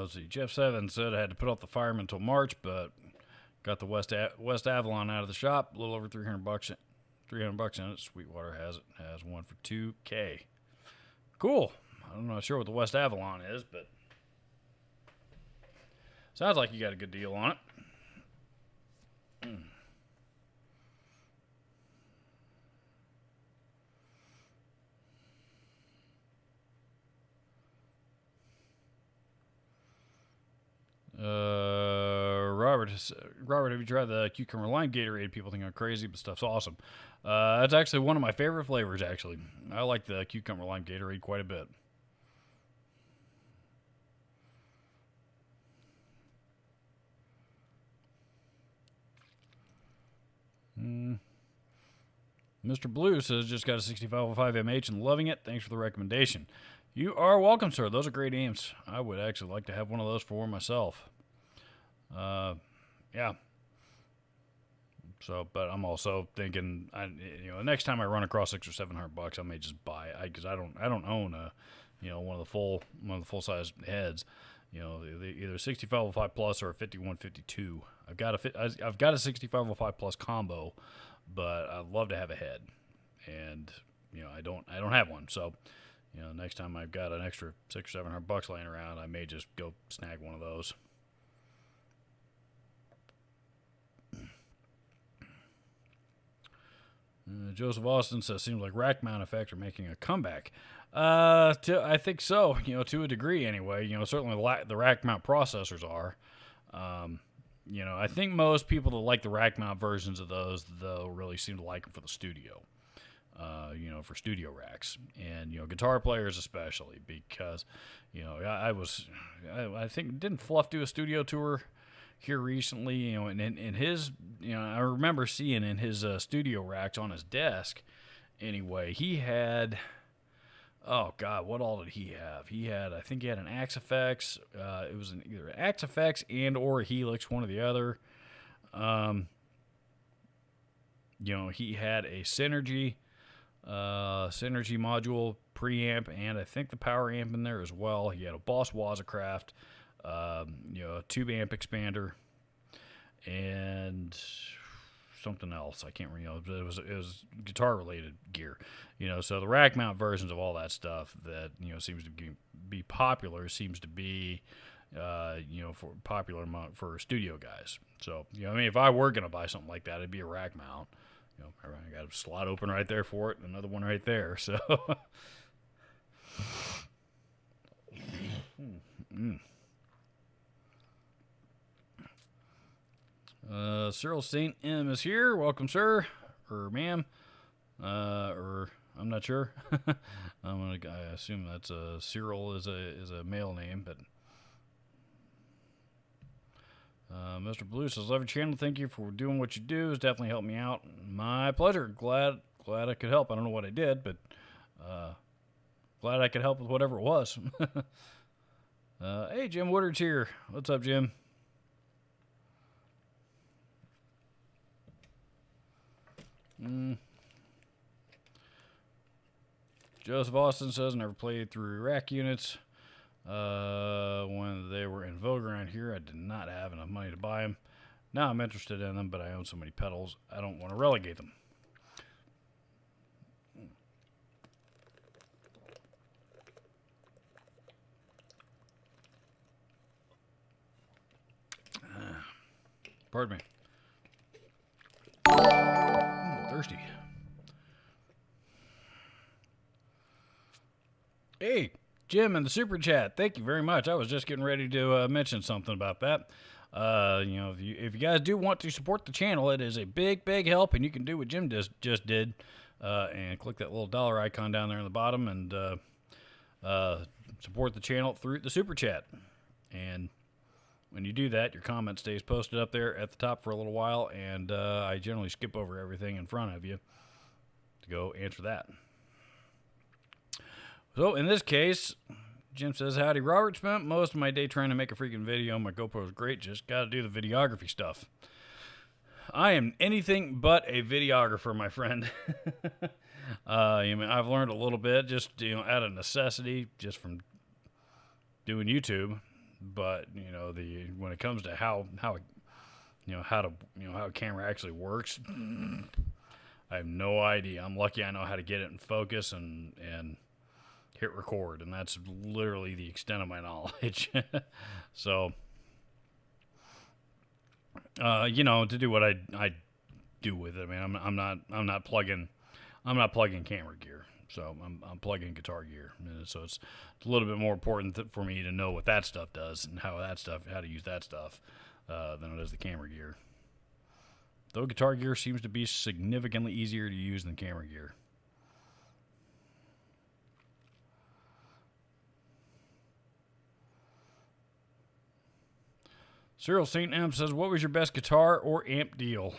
Speaker 1: Let's see. Jeff Seven said I had to put off the Fireman until March, but got the West Avalon out of the shop. A little over $300. $300 in it. Sweetwater has one for $2K. Cool. I'm not sure what the West Avalon is, but sounds like you got a good deal on it. Robert, have you tried the cucumber lime Gatorade? People think I'm crazy, but stuff's awesome. That's actually one of my favorite flavors. Actually, I like the cucumber lime Gatorade quite a bit. Mr. Blue says just got a 6505 MH and loving it. Thanks for the recommendation. You are welcome, sir. Those are great amps. I would actually like to have one of those for myself. Yeah. So, but I'm also thinking, next time I run across $600 or $700, I may just buy it because I don't own one of the full size heads, You know, either a 6505 Plus or a 5152. I've got a 6505 Plus combo, but I'd love to have a head, and you know, I don't have one. So, you know, next time I've got an extra $600 or $700 laying around, I may just go snag one of those. Joseph Austin says, seems like rack mount effects are making a comeback. I think so, you know, to a degree anyway. You know, certainly the rack mount processors are. You know, I think most people that like the rack mount versions of those, though, really seem to like them for the studio. You know, for studio racks, and you know, guitar players especially, because you know, I think didn't Fluff do a studio tour here recently? You know, and in his, you know, I remember seeing in his studio racks on his desk. Anyway, he had, oh God, what all did he have? I think he had an Axe FX. It was either an Axe FX and or a Helix, one or the other. You know, he had a Synergy module preamp, and I think the power amp in there as well. He had a Boss Wazacraft, you know, a tube amp expander, and something else. I can't remember. It was guitar related gear. You know, so the rack mount versions of all that stuff that, you know, seems to be popular seems to be, you know, for popular for studio guys. So, you know, I mean, if I were gonna buy something like that, it'd be a rack mount. You know, I got a slot open right there for it, and another one right there. So, Cyril St. M is here. Welcome, sir, or ma'am, or I'm not sure. I assume that's Cyril is a male name, but. Mr. Blue says, love your channel. Thank you for doing what you do. It's definitely helped me out. My pleasure. Glad I could help. I don't know what I did, but glad I could help with whatever it was. Hey, Jim Woodard's here. What's up, Jim? Joseph Austin says, never played through rack units. When they were in vogue around here, I did not have enough money to buy them. Now I'm interested in them, but I own so many pedals, I don't want to relegate them. Pardon me. Thirsty. Hey, Jim in the super chat, thank you very much. I was just getting ready to mention something about that. You know, if you guys do want to support the channel, it is a big help, and you can do what Jim just did, and click that little dollar icon down there in the bottom, and support the channel through the super chat. And when you do that, your comment stays posted up there at the top for a little while, and I generally skip over everything in front of you to go answer that. So, in this case, Jim says, howdy, Robert. Spent most of my day trying to make a freaking video. My GoPro is great. Just got to do the videography stuff. I am anything but a videographer, my friend. I mean, I've learned a little bit just, you know, out of necessity, just from doing YouTube. But, you know, when it comes to how a camera actually works, I have no idea. I'm lucky I know how to get it in focus and hit record, and that's literally the extent of my knowledge. So, you know, to do what I do with it, I mean, I'm not plugging camera gear, so I'm plugging guitar gear, and so it's a little bit more important for me to know what that stuff does and how to use that stuff than it is the camera gear. Though guitar gear seems to be significantly easier to use than camera gear. Cyril St. M says, what was your best guitar or amp deal?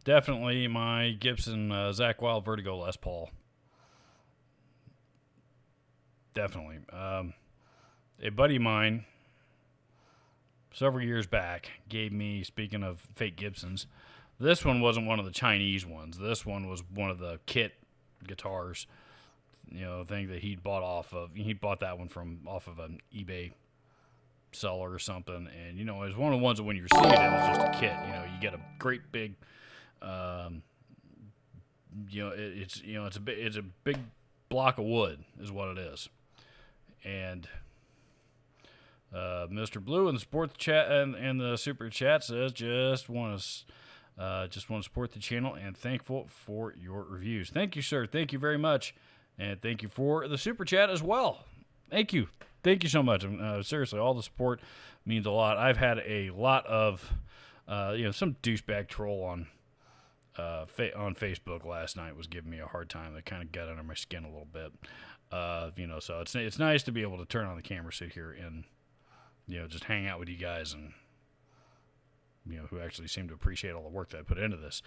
Speaker 1: Definitely my Gibson Zach Wild Vertigo Les Paul. Definitely. A buddy of mine, several years back, gave me, speaking of fake Gibsons, this one wasn't one of the Chinese ones. This one was one of the kit guitars. thing that he bought that one from off of an eBay seller or something, and it was one of the ones that when you receive it, it was just a kit. You get a great big, it's a big block of wood is what it is, and Mr. Blue in the support chat and the super chat says just want to support the channel and thankful for your reviews. Thank you, sir. Thank you very much, and thank you for the super chat as well. Thank you so much. Seriously, all the support means a lot. I've had a lot of some douchebag troll on Facebook last night was giving me a hard time. That kind of got under my skin a little bit. So it's nice to be able to turn on the camera, sit here, and just hang out with you guys, and who actually seem to appreciate all the work that I put into this.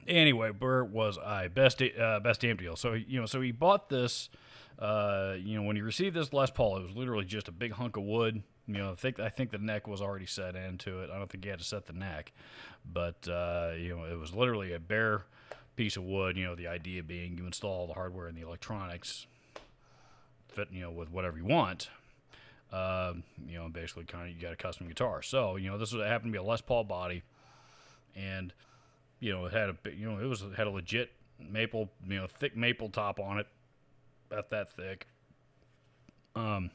Speaker 1: Anyway, where was I? Best damn deal. So he bought this. When he received this Les Paul, it was literally just a big hunk of wood. I think the neck was already set into it. I don't think he had to set the neck, but it was literally a bare piece of wood. The idea being you install the hardware and the electronics, fit with whatever you want. Basically kind of you got a custom guitar. So this happened to be a Les Paul body, and it had had a legit maple, thick maple top on it, about that thick. For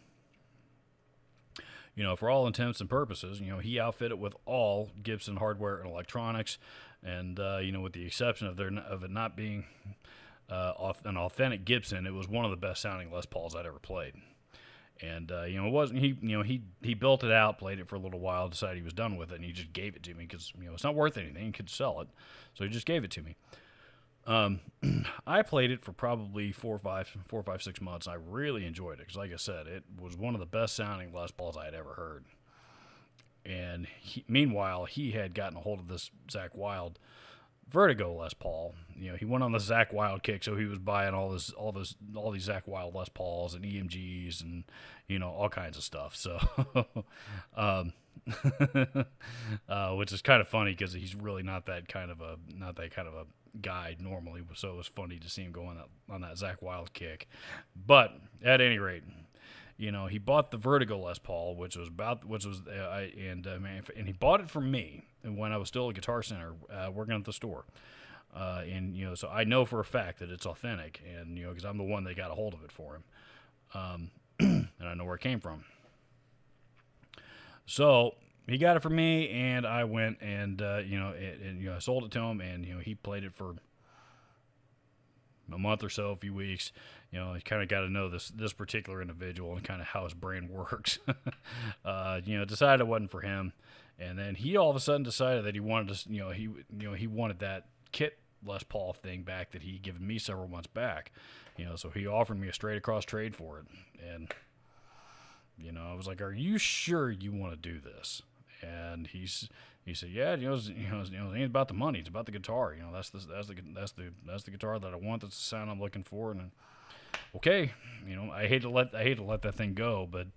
Speaker 1: all intents and purposes, he outfitted with all Gibson hardware and electronics, and with the exception of it not being an authentic Gibson, it was one of the best sounding Les Pauls I'd ever played. And it wasn't he built it out, played it for a little while, decided he was done with it, and he just gave it to me because it's not worth anything. He could sell it, so he just gave it to me. I played it for probably 4 or 5, 6 months. I really enjoyed it because, like I said, it was one of the best sounding Les Pauls I had ever heard. And meanwhile, he had gotten a hold of this Zakk Wylde Vertigo Les Paul. He went on the Zakk Wylde kick, so he was buying all these Zakk Wylde Les Pauls and EMGs and all kinds of stuff. So, which is kind of funny because he's really not that kind of a guy normally. So it was funny to see him go on that Zakk Wylde kick. But at any rate, he bought the Vertigo Les Paul, and he bought it from me when I was still at Guitar Center working at the store. So I know for a fact that it's authentic, and because I'm the one that got a hold of it for him, and I know where it came from. So he got it from me, and I went and I sold it to him, and he played it for a month or so, a few weeks. He kind of got to know this particular individual and kind of how his brain works. Decided it wasn't for him, and then he all of a sudden decided that he wanted to, he wanted that kit Les Paul thing back that he given me several months back. So he offered me a straight across trade for it, and I was like, "Are you sure you want to do this?" And he said, "Yeah, it ain't about the money; it's about the guitar. That's the guitar that I want. That's the sound I'm looking for." And okay, I hate to let that thing go, but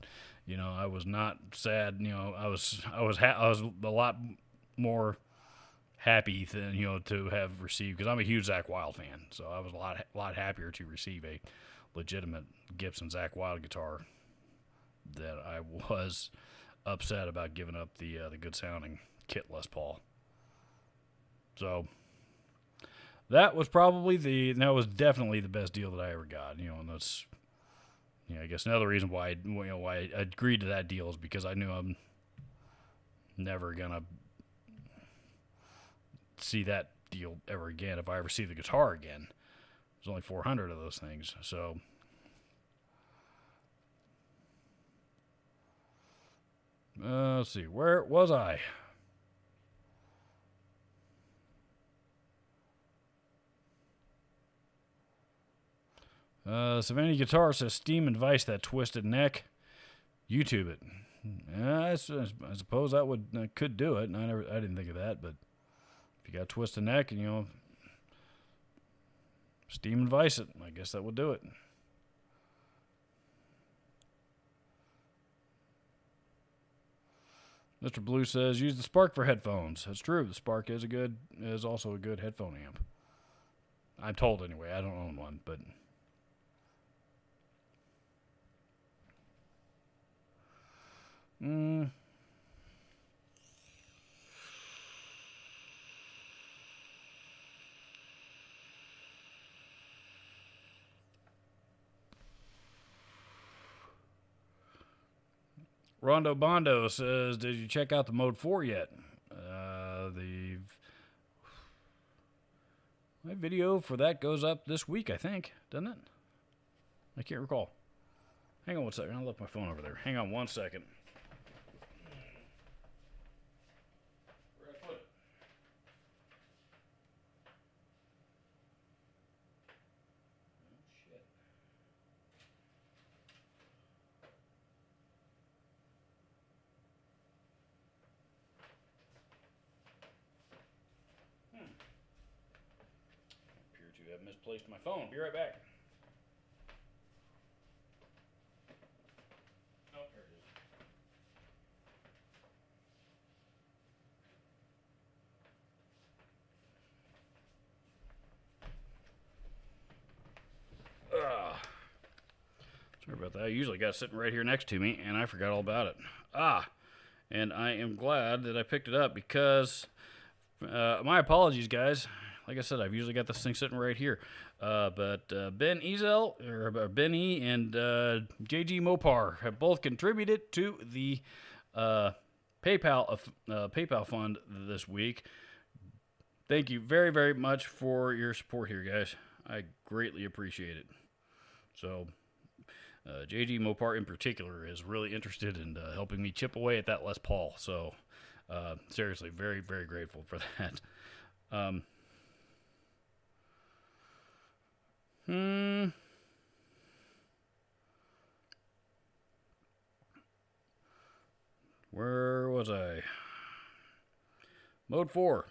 Speaker 1: I was not sad. I was a lot more happy than to have received, because I'm a huge Zakk Wylde fan, so I was a lot happier to receive a legitimate Gibson Zakk Wylde guitar than I was upset about giving up the good sounding kit Les Paul. So that was definitely the best deal that I ever got. And that's I guess another reason why I agreed to that deal is because I knew I'm never gonna see that deal ever again. If I ever see the guitar again, there's only 400 of those things. So let's see, where was I? Savannah Guitar says, Steam and Vice that twisted neck. YouTube it. I suppose that could do it. I didn't think of that, but if you got a twisted neck and Steam and Vice it, I guess that would do it. Mr. Blue says, use the Spark for headphones. That's true. The Spark is also a good headphone amp. I'm told anyway. I don't own one, but Rondo Bondo says, "Did you check out the Mode 4 yet?" My video for that goes up this week, I think, doesn't it? I can't recall. Hang on one second. I'll left my phone over there. Hang on one second. Where'd I put it? Oh, shit. Appear to have misplaced my phone. Be right back. Oh, there it is. Sorry about that. I usually got it sitting right here next to me, and I forgot all about it. And I am glad that I picked it up because, my apologies, guys. Like I said, I've usually got this thing sitting right here. But Ben Ezel, or Ben E, and JG Mopar have both contributed to the PayPal fund this week. Thank you very, very much for your support here, guys. I greatly appreciate it. So, JG Mopar in particular is really interested in helping me chip away at that Les Paul. So, seriously, very, very grateful for that. Where was I? Mode 4.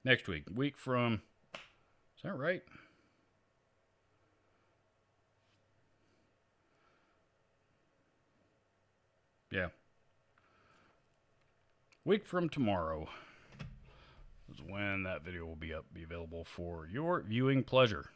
Speaker 1: Next week. Week from... Is that right? Yeah. Week from tomorrow is when that video will be available for your viewing pleasure.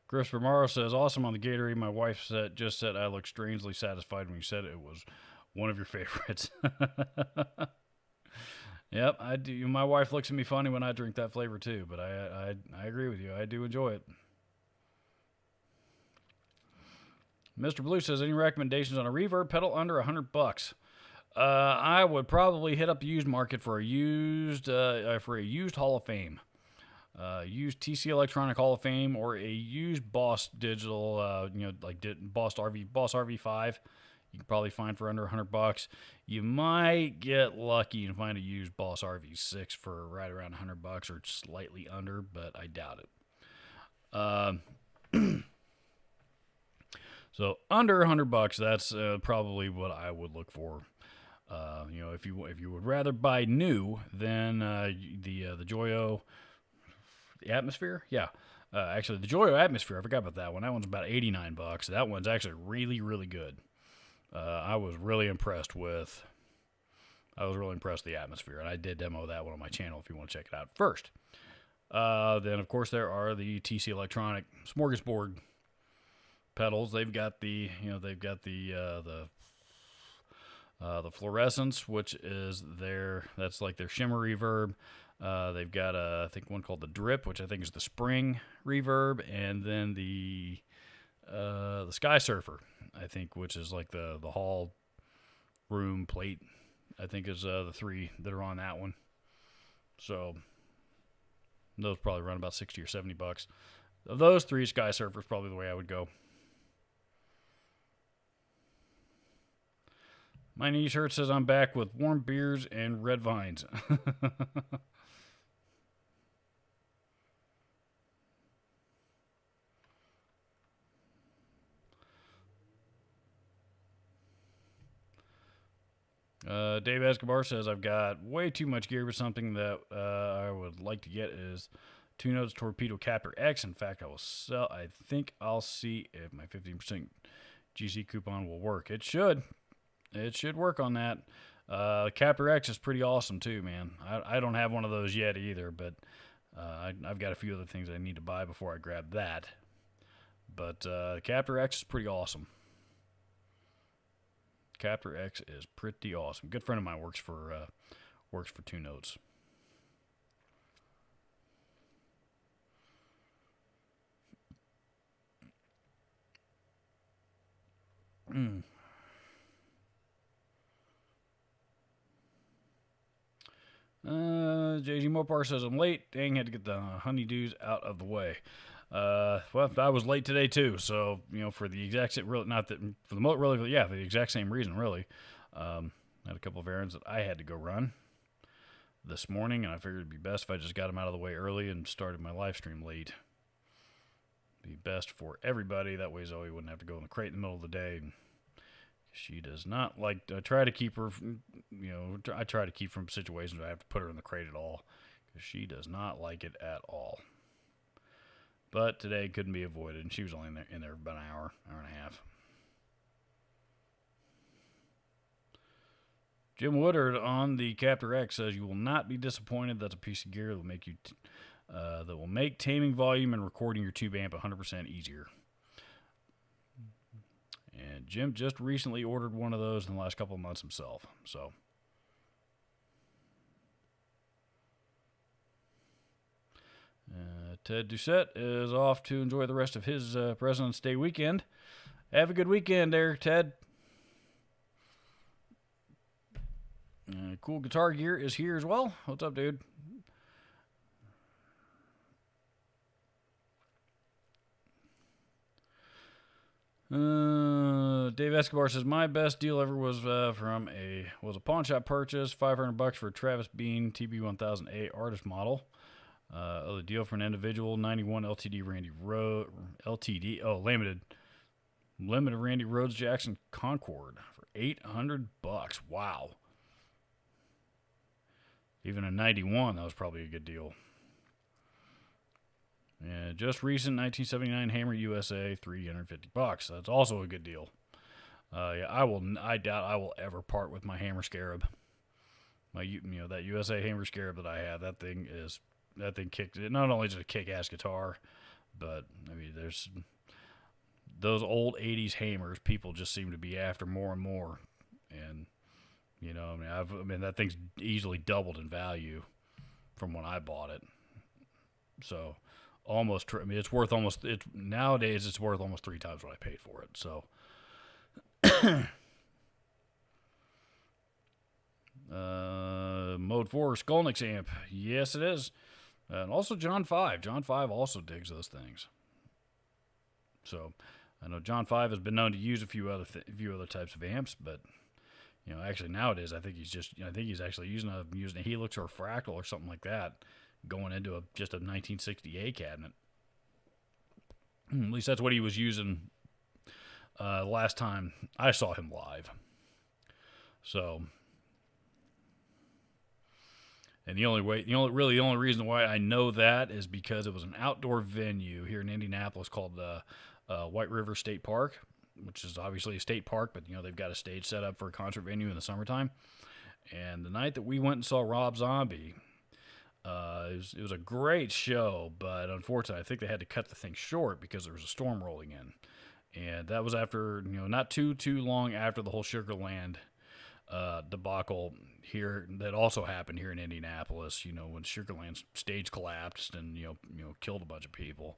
Speaker 1: Christopher Morrow says, "Awesome on the Gatorade. My wife just said I look strangely satisfied when you said it was one of your favorites." Yep, I do. My wife looks at me funny when I drink that flavor too, but I agree with you. I do enjoy it. Mr. Blue says, "Any recommendations on a reverb pedal under $100?" I would probably hit up the used market for a used Hall of Fame. Used TC Electronic Hall of Fame, or a used Boss digital, Boss RV5. You can probably find for under $100. You might get lucky and find a used Boss RV6 for right around $100 or slightly under, but I doubt it. So under $100, that's probably what I would look for. If you would rather buy new, then the Joyo. The Atmosphere? Yeah. Actually, the Joyo Atmosphere, I forgot about that one. That one's about $89. That one's actually really, really good. I was really impressed with the Atmosphere, and I did demo that one on my channel if you want to check it out first. Then, of course, there are the TC Electronic Smorgasbord pedals. They've got the fluorescence, which is that's like their shimmer reverb. They've got I think one called the Drip, which I think is the spring reverb, and then the Sky Surfer, I think, which is like the hall room plate, I think is the three that are on that one. So those probably run about $60 or $70. Of those three, Sky Surfer is probably the way I would go. My knee shirt says I'm back with warm beers and red vines. Dave Escobar says, I've got way too much gear, but something that I would like to get is Two Notes Torpedo Captor X. In fact, I think I'll see if my 15% GC coupon will work. It should. It should work on that. Captor X is pretty awesome too, man. I don't have one of those yet either, but I've got a few other things I need to buy before I grab that. But Captor X is pretty awesome. Captor X is pretty awesome. Good friend of mine works for Two Notes. JG Mopar says, I'm late. Dang, had to get the honeydews out of the way. Well, I was late today too, so for the exact same, really not that for the exact same reason, really. Had a couple of errands that I had to go run this morning, and I figured it'd be best if I just got them out of the way early and started my live stream late. Be best for everybody. That way Zoe wouldn't have to go in the crate in the middle of the day. She does not like. I try to keep her. I try to keep from situations where I have to put her in the crate at all, because she does not like it at all. But today couldn't be avoided, and she was only in there about an hour and a half. Jim Woodard on the Captor X says, you will not be disappointed. That's a piece of gear that will make taming volume and recording your tube amp 100% easier. And Jim just recently ordered one of those in the last couple of months himself. So Ted Doucette is off to enjoy the rest of his President's Day weekend. Have a good weekend there, Ted. Cool Guitar Gear is here as well. What's up, dude? Dave Escobar says, my best deal ever was a pawn shop purchase, $500 for a Travis Bean TB1000A artist model. Other deal for an individual, 91 LTD Randy Rhodes limited Randy Rhodes Jackson Concord for $800. Wow. Even a 91, that was probably a good deal. And just recent 1979 Hammer USA, $350. That's also a good deal. I doubt I will ever part with my Hammer Scarab. That USA Hammer Scarab that I have. That thing kicked it. Not only is it a kick-ass guitar, but there's those old '80s Hammers. People just seem to be after more and more, and that thing's easily doubled in value from when I bought it. So it's worth nowadays it's worth almost 3 times what I paid for it. So Mode 4 Skolnick's amp. Yes, it is. And also John 5. John 5 also digs those things. So I know John 5 has been known to use a few other types of amps, but actually nowadays I think he's actually using a Helix or a Fractal or something like that, going into just a 1960A cabinet. At least that's what he was using last time I saw him live. So, and the only reason why I know that is because it was an outdoor venue here in Indianapolis called White River State Park, which is obviously a state park, but they've got a stage set up for a concert venue in the summertime. And the night that we went and saw Rob Zombie, it was a great show, but unfortunately, I think they had to cut the thing short because there was a storm rolling in, and that was after not too long after the whole Sugarland debacle here that also happened here in Indianapolis. When Sugarland's stage collapsed and killed a bunch of people.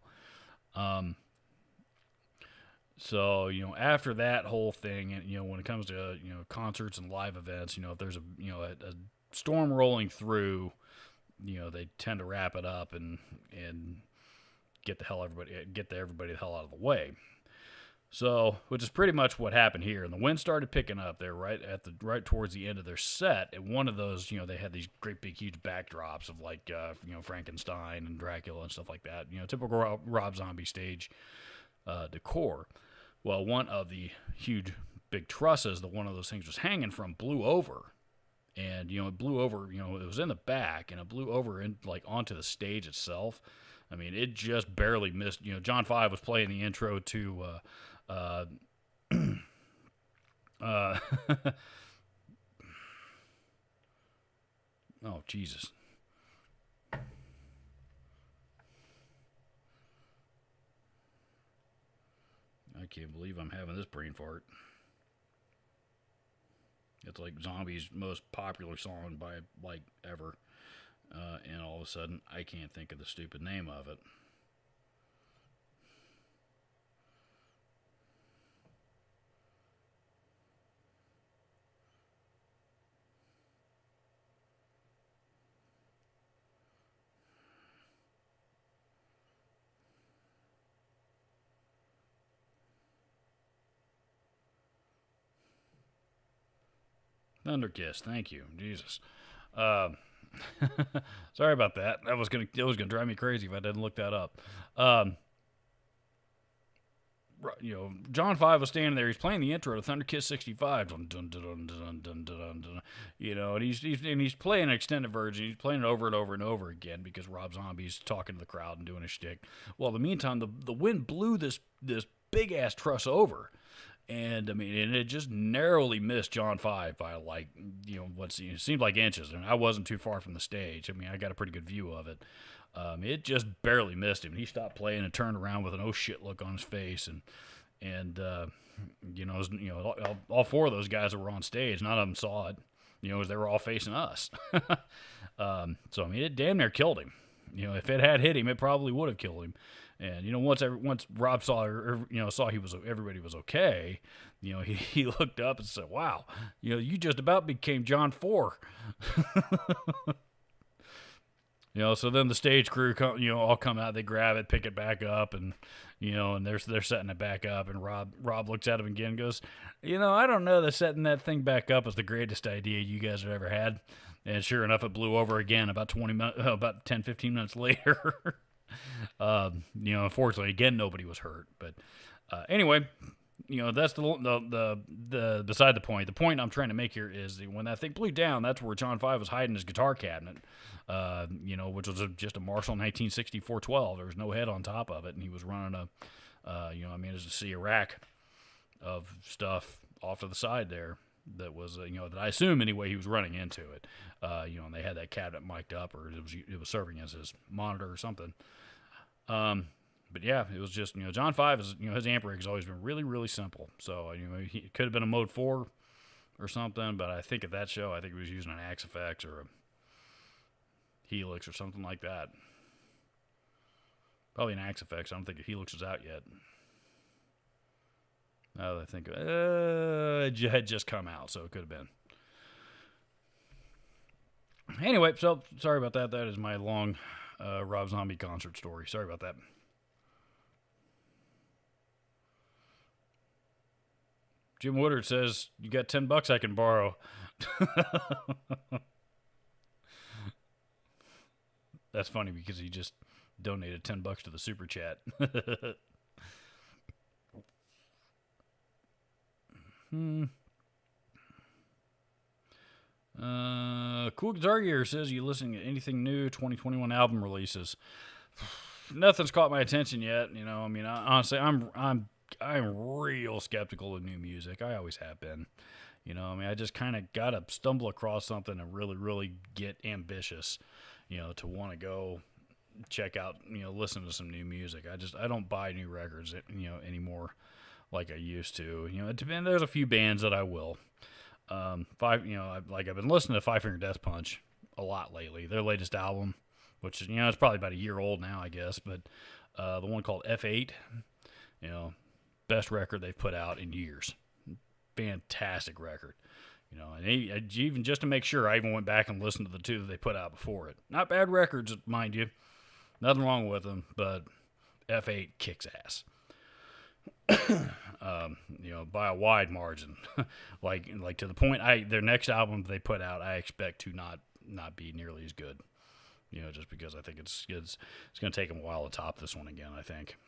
Speaker 1: So, after that whole thing, and, when it comes to, concerts and live events, if there's a storm rolling through, they tend to wrap it up and get everybody the hell out of the way. So, which is pretty much what happened here. And the wind started picking up there right towards the end of their set. And one of those, they had these great big huge backdrops of Frankenstein and Dracula and stuff like that. Typical Rob Zombie stage decor. Well, one of the huge big trusses that one of those things was hanging from blew over and it blew over. It was in the back, and it blew over in like onto the stage itself. I mean, it just barely missed. John 5 was playing the intro to uh, oh Jesus. I can't believe I'm having this brain fart. It's like Zombie's most popular song by like ever, and all of a sudden I can't think of the stupid name of it. Thunderkiss, thank you, Jesus. Sorry about that. It was gonna drive me crazy if I didn't look that up. John 5 was standing there. He's playing the intro to Thunderkiss 65. Dun, dun, dun, dun, dun, dun, dun, dun, and he's playing an extended version. He's playing it over and over and over again because Rob Zombie's talking to the crowd and doing his shtick. Well, in the meantime, the wind blew this big ass truss over. And I mean, and it just narrowly missed John 5 by like, it seemed like inches. And I wasn't too far from the stage. I mean, I got a pretty good view of it. It just barely missed him. He stopped playing and turned around with an oh shit look on his face. All four of those guys that were on stage, none of them saw it, as they were all facing us. So, I mean, it damn near killed him. If it had hit him, it probably would have killed him. And once Rob saw everybody was okay, he looked up and said, "Wow, you just about became John 4." So then the stage crew all come out, they grab it, pick it back up, and and they're setting it back up, and Rob looks at him again and goes, "I don't know that setting that thing back up is the greatest idea you guys have ever had." And sure enough, it blew over again about 10, 15 minutes later. Unfortunately, again, nobody was hurt. But anyway, that's the beside the point. The point I'm trying to make here is that when that thing blew down, that's where John 5 was hiding his guitar cabinet, which was just a Marshall 1964 12. There was no head on top of it, and he was running it was a rack of stuff off to the side there. That was, that I assume anyway he was running into it, and they had that cabinet mic'd up, or it was serving as his monitor or something. But yeah, it was just, John 5 is, his amp rig has always been really, really simple. So, it could have been a Mode 4 or something, but I think at that show, I think he was using an Axe-FX or a Helix or something like that. Probably an Axe-FX. I don't think a Helix is out yet. Now that I think it had just come out, so it could have been. Anyway, so sorry about that. That is my long Rob Zombie concert story. Sorry about that. Jim Woodard says, "You got $10 I can borrow." That's funny because he just donated $10 to the super chat. Cool Guitar Gear says, "You listening to anything new 2021 album releases?" Nothing's caught my attention yet. Honestly, I'm real skeptical of new music. I always have been. I just kind of gotta stumble across something and really, really get ambitious. To want to go check out, listen to some new music. I don't buy new records, anymore like I used to. It depends. There's a few bands that I will. I've been listening to Five Finger Death Punch a lot lately. Their latest album, which is, it's probably about a year old now, I guess, but the one called F8, best record they've put out in years. Fantastic record. And even just to make sure, I even went back and listened to the two that they put out before it. Not bad records, mind you. Nothing wrong with them, but F8 kicks ass. By a wide margin. like to the point their next album they put out, I expect to not be nearly as good. Just because I think it's going to take them a while to top this one again, I think.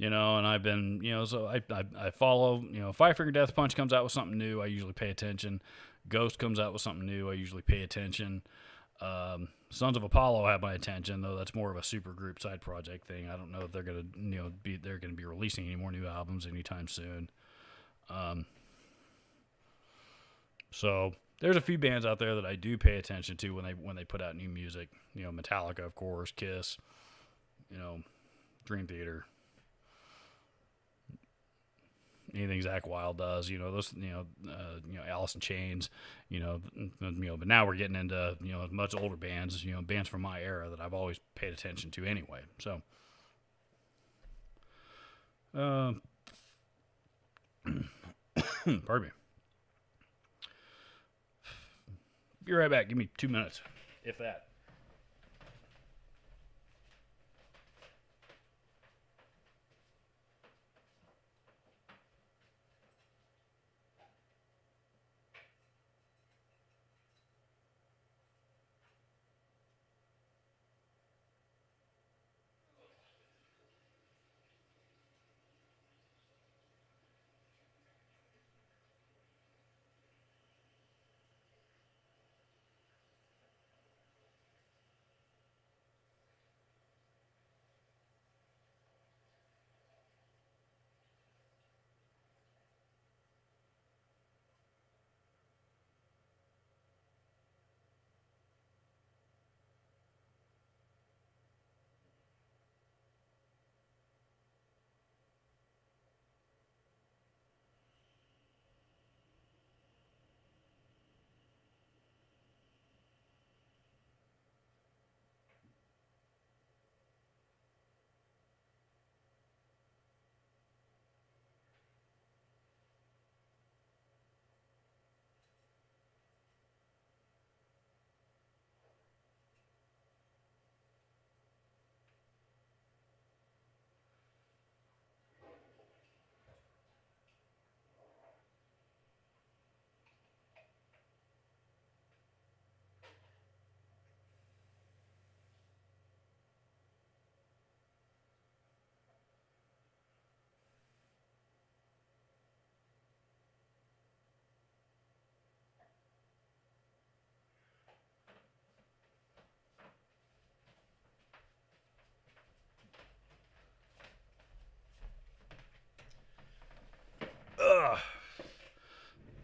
Speaker 1: you know, and I've been, you know, so I follow, you know, Five Finger Death Punch comes out with something new, I usually pay attention. Ghost comes out with something new, I usually pay attention. Sons of Apollo have my attention, though that's more of a super group side project thing. I don't know if they're gonna, you know, they're gonna be releasing any more new albums anytime soon. So there's a few bands out there that I do pay attention to when they put out new music. You know, Metallica, of course, Kiss, you know, Dream Theater, anything Zakk Wylde does. You know, those, you know, Alice in Chains. You know, but now we're getting into, you know, much older bands. You know, bands from my era that I've always paid attention to anyway. So. Pardon me. Be right back. Give me 2 minutes, if that.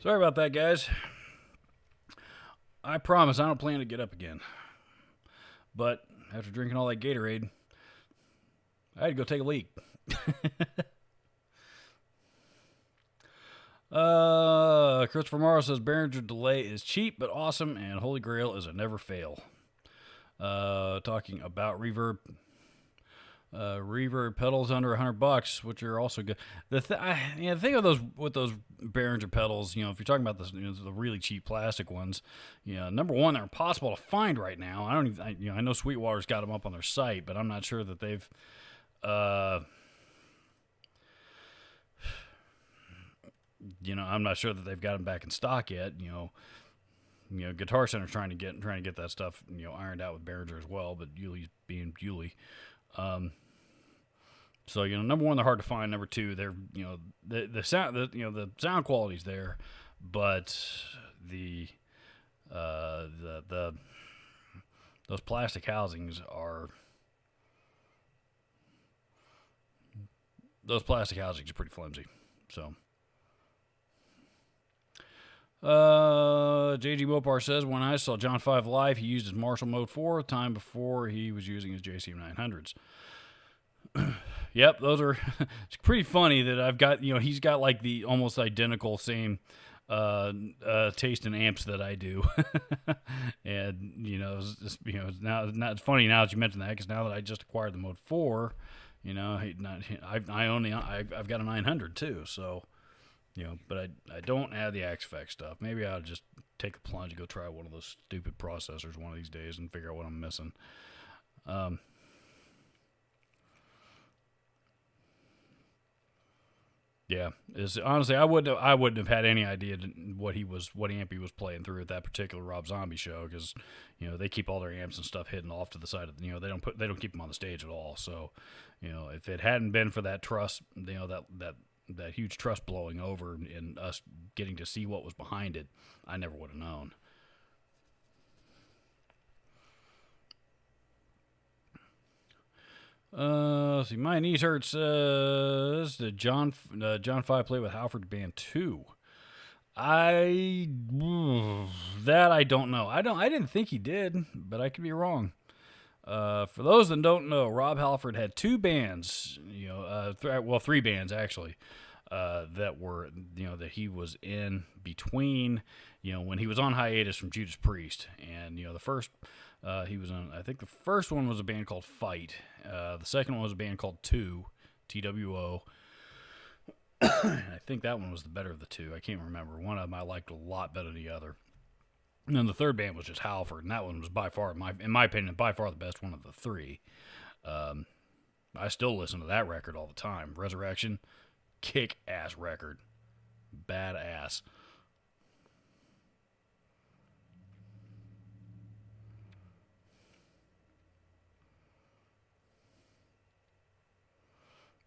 Speaker 1: Sorry about that, guys. I promise I don't plan to get up again. But after drinking all that Gatorade, I had to go take a leak. Christopher Morrow says Behringer delay is cheap but awesome, and Holy Grail is a never fail. Talking about reverb. Reverb pedals under $100, which are also good. The thing of those with those Behringer pedals, you know, if you're talking about this, you know, the really cheap plastic ones, you know, number one, they're impossible to find right now. I know Sweetwater's got them up on their site, but I'm not sure that they've, you know, I'm not sure that they've got them back in stock yet. You know, Guitar Center's trying to get that stuff, you know, ironed out with Behringer as well, but Yuli's being Yuli. So, you know, number one, they're hard to find. Number two, they're, you know, the sound, the sound quality's there, but those plastic housings are pretty flimsy. So, JG Mopar says, when I saw John 5 live, he used his Marshall Mode 4 time before he was using his JCM 900s. Yep, those are, it's pretty funny that I've got, you know, he's got like the almost identical same taste in amps that I do. And, you know, it's just, you know, it's funny now that you mentioned that, because now that I just acquired the Mode 4, you know, I've got a 900 too, so, you know, but I don't have the Axe Effect stuff. Maybe I'll just take the plunge and go try one of those stupid processors one of these days and figure out what I'm missing. Yeah, honestly, I wouldn't have had any idea what amp he was playing through at that particular Rob Zombie show, because they keep all their amps and stuff hidden off to the side of they don't keep them on the stage at all. So if it hadn't been for that truss, that huge truss blowing over and us getting to see what was behind it, I never would have known. Let's see. My knees hurt says the John 5 play with Halford Band 2. I don't know. I didn't think he did, but I could be wrong. For those that don't know, Rob Halford had two bands. Three bands actually. That were that he was in between. When he was on hiatus from Judas Priest, and the first. He was on. I think the first one was a band called Fight. The second one was a band called Two, TWO. I think that one was the better of the two. I can't remember. One of them I liked a lot better than the other. And then the third band was just Halford, and that one was by far, in my opinion, by far the best one of the three. I still listen to that record all the time. Resurrection, kick-ass record. Badass.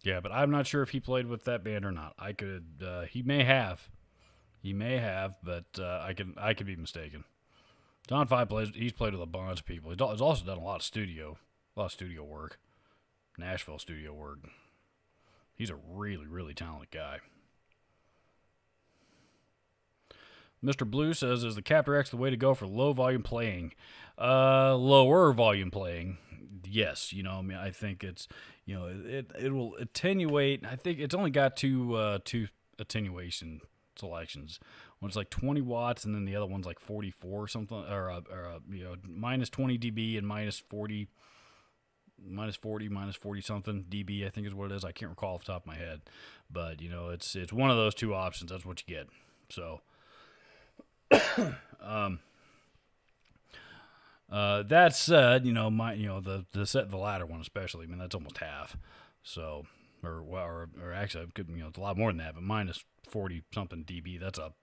Speaker 1: Yeah, but I'm not sure if he played with that band or not. I could. He may have. But I could be mistaken. John Five plays. He's played with a bunch of people. He's also done a lot of studio work, Nashville studio work. He's a really, really talented guy. Mr. Blue says, "Is the Captor X the way to go for low volume playing?" Lower volume playing. Yes, I think it's, it will attenuate. I think it's only got two attenuation selections. One's like 20 watts, and then the other one's like 44 or something, or minus 20 dB and minus 40 something dB. I think is what it is. I can't recall off the top of my head, but it's one of those two options. That's what you get. So. That said, the latter one especially. I mean, that's almost half. So, or actually, it could, it's a lot more than that. But minus 40 something dB. That's a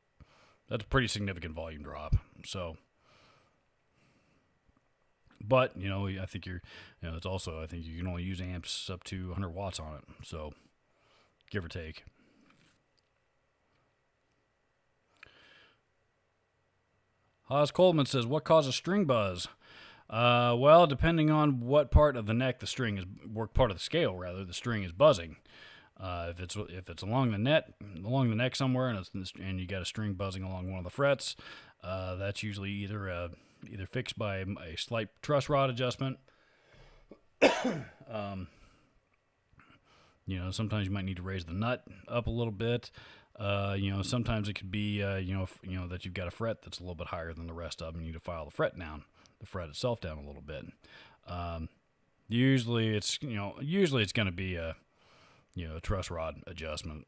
Speaker 1: pretty significant volume drop. So, but I think it's also, I think you can only use amps up to 100 watts on it. So, give or take. Haas Coleman says, "What causes string buzz?" Well, depending on what part of the neck the string is, part of the scale rather, the string is buzzing. If it's along the neck somewhere, and you got a string buzzing along one of the frets, that's usually either fixed by a slight truss rod adjustment. Sometimes you might need to raise the nut up a little bit. Sometimes it could be, that you've got a fret that's a little bit higher than the rest of them. You need to file the fret itself down a little bit. Usually it's going to be a truss rod adjustment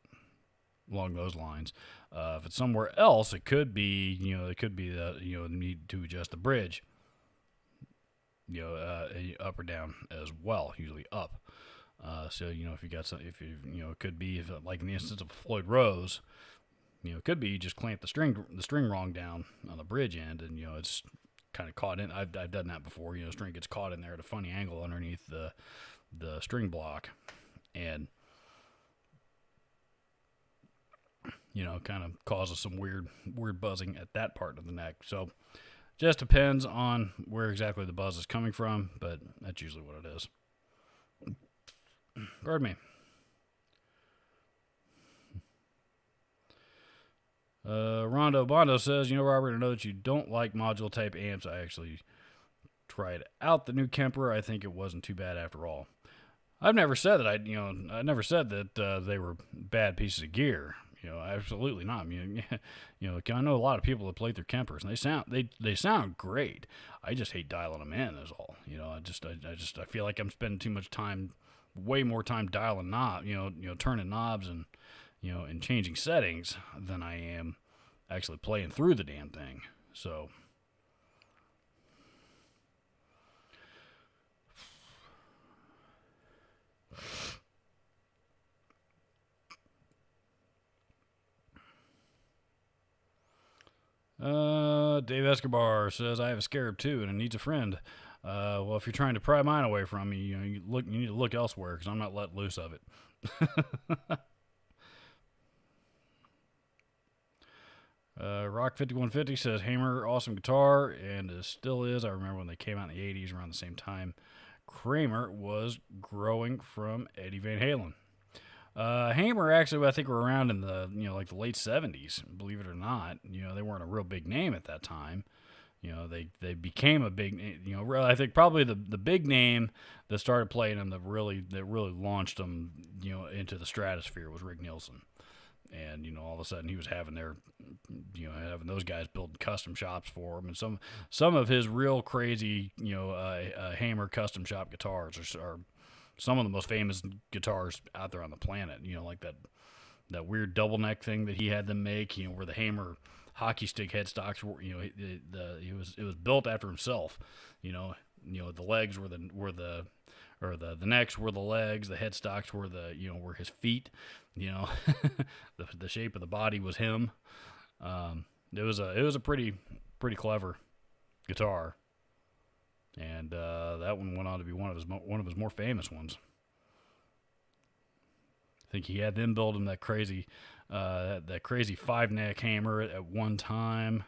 Speaker 1: along those lines. If it's somewhere else, it could be, the need to adjust the bridge, up or down as well, usually up. So if you got some, it could be like in the instance of Floyd Rose, it could be you just clamp the string wrong down on the bridge end, and it's kind of caught in. I've done that before. String gets caught in there at a funny angle underneath the string block, and kind of causes some weird buzzing at that part of the neck. So just depends on where exactly the buzz is coming from, but that's usually what it is. Pardon me. Rondo Bondo says, Robert, I know that you don't like module type amps. I actually tried out the new Kemper. I think it wasn't too bad after all. I've never said that I never said that they were bad pieces of gear. Absolutely not. I know a lot of people that play through Kempers, and they sound great. I just hate dialing them in. Is all. I feel like I'm spending too much time, way more time dialing knobs, turning knobs and and changing settings than I am actually playing through the damn thing. So. Dave Escobar says, I have a scarab too, and it needs a friend. Well, if you're trying to pry mine away from me, you need to look elsewhere because I'm not letting loose of it. Rock 5150 says, Hammer, awesome guitar, and it still is. I remember when they came out in the 80s around the same time. Kramer was growing from Eddie Van Halen. Hammer actually, I think, were around in the like the late 70s. Believe it or not, they weren't a real big name at that time. They became a big, I think probably the big name that started playing them that really launched them, into the stratosphere was Rick Nielsen. And all of a sudden he was having having those guys build custom shops for him, and some of his real crazy Hammer custom shop guitars are some of the most famous guitars out there on the planet. Like that weird double neck thing that he had them make. Where the Hammer hockey stick headstocks were. It was built after himself. The legs were the necks were the legs, the headstocks were were his feet. The shape of the body was him. It was a pretty clever guitar, and that one went on to be one of his more famous ones. I think he had them build him that crazy 5-neck Hammer at one time.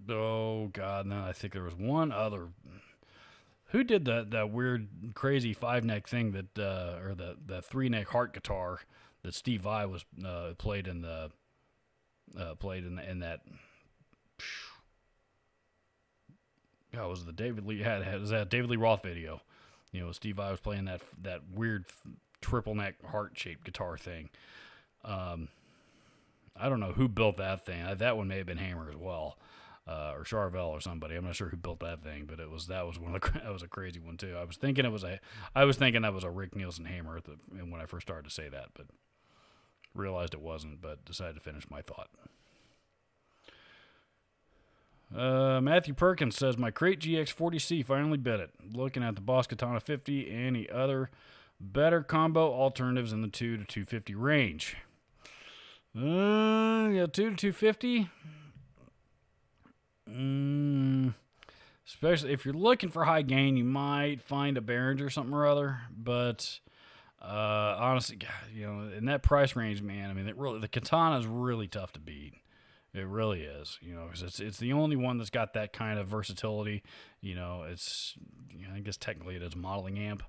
Speaker 1: Oh God, no! I think there was one other. Who did that weird, crazy 5-neck thing that, or the 3-neck Hart guitar that Steve Vai was played in that. Oh, was the David Lee was that David Lee Roth video? Steve Vai was playing that weird triple neck heart shaped guitar thing. I don't know who built that thing. That one may have been Hammer as well. Or Charvel or somebody. I'm not sure who built that thing, but that was that was a crazy one too. I was thinking that was a Rick Nielsen Hammer when I first started to say that, but realized it wasn't. But decided to finish my thought. Matthew Perkins says my Crate GX40C finally bit it. Looking at the Boss Katana 50, any other better combo alternatives in the 2 to 250 range? 2 to 250. Especially if you're looking for high gain, you might find a Behringer or something or other. But honestly, in that price range, man, I mean, the Katana is really tough to beat. It really is, because it's the only one that's got that kind of versatility. It's I guess technically it is a modeling amp.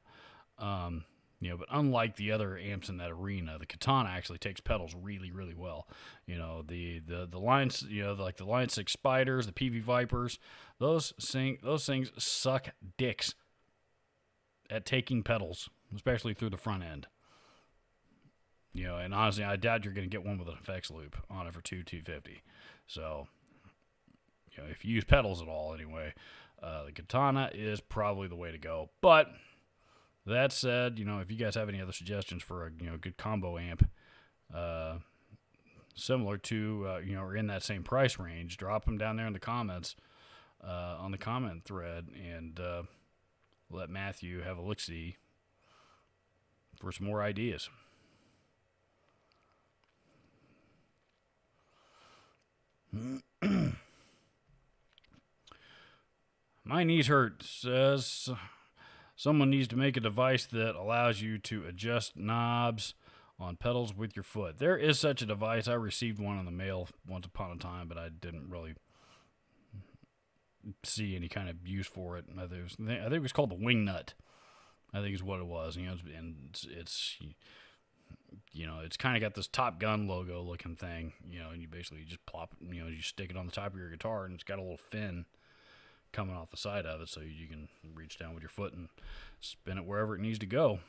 Speaker 1: But unlike the other amps in that arena, the Katana actually takes pedals really, really well. The lines, like the Line 6 Spiders, the PV Vipers, those things suck dicks at taking pedals, especially through the front end. And honestly, I doubt you're going to get one with an effects loop on it for 250. So, if you use pedals at all anyway, the Katana is probably the way to go. But that said, if you guys have any other suggestions for a good combo amp, similar to or in that same price range, drop them down there in the comments on the comment thread, and let Matthew have a look-see for some more ideas. My knees hurt, says someone needs to make a device that allows you to adjust knobs on pedals with your foot. There is such a device. I received one in the mail once upon a time, but I didn't really see any kind of use for it. I think it was called the Wing Nut. I think is what it was. And it's kind of got this Top Gun logo looking thing, and you basically just plop it, you stick it on the top of your guitar, and it's got a little fin coming off the side of it, so you can reach down with your foot and spin it wherever it needs to go.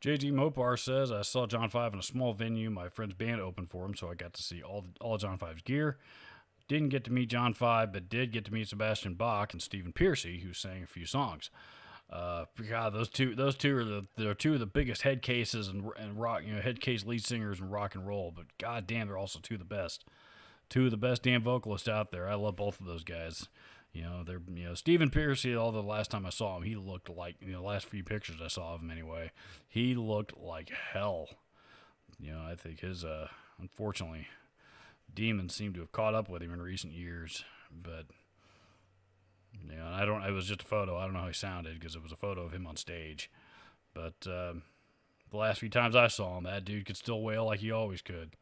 Speaker 1: JG Mopar says, I saw John 5 in a small venue. My friend's band opened for him, so I got to see all John 5's gear. didn't get to meet John Five, but did get to meet Sebastian Bach and Stephen Pearcy, who sang a few songs. God, those two are they're two of the biggest head cases and rock, head case lead singers in rock and roll. But god damn, they're also two of the best damn vocalists out there. I love both of those guys. They're Stephen Pearcy. Although the last time I saw him, he looked like the last few pictures I saw of him anyway, he looked like hell. I think his unfortunately demons seem to have caught up with him in recent years, but. It was just a photo. I don't know how he sounded because it was a photo of him on stage. But the last few times I saw him, that dude could still wail like he always could.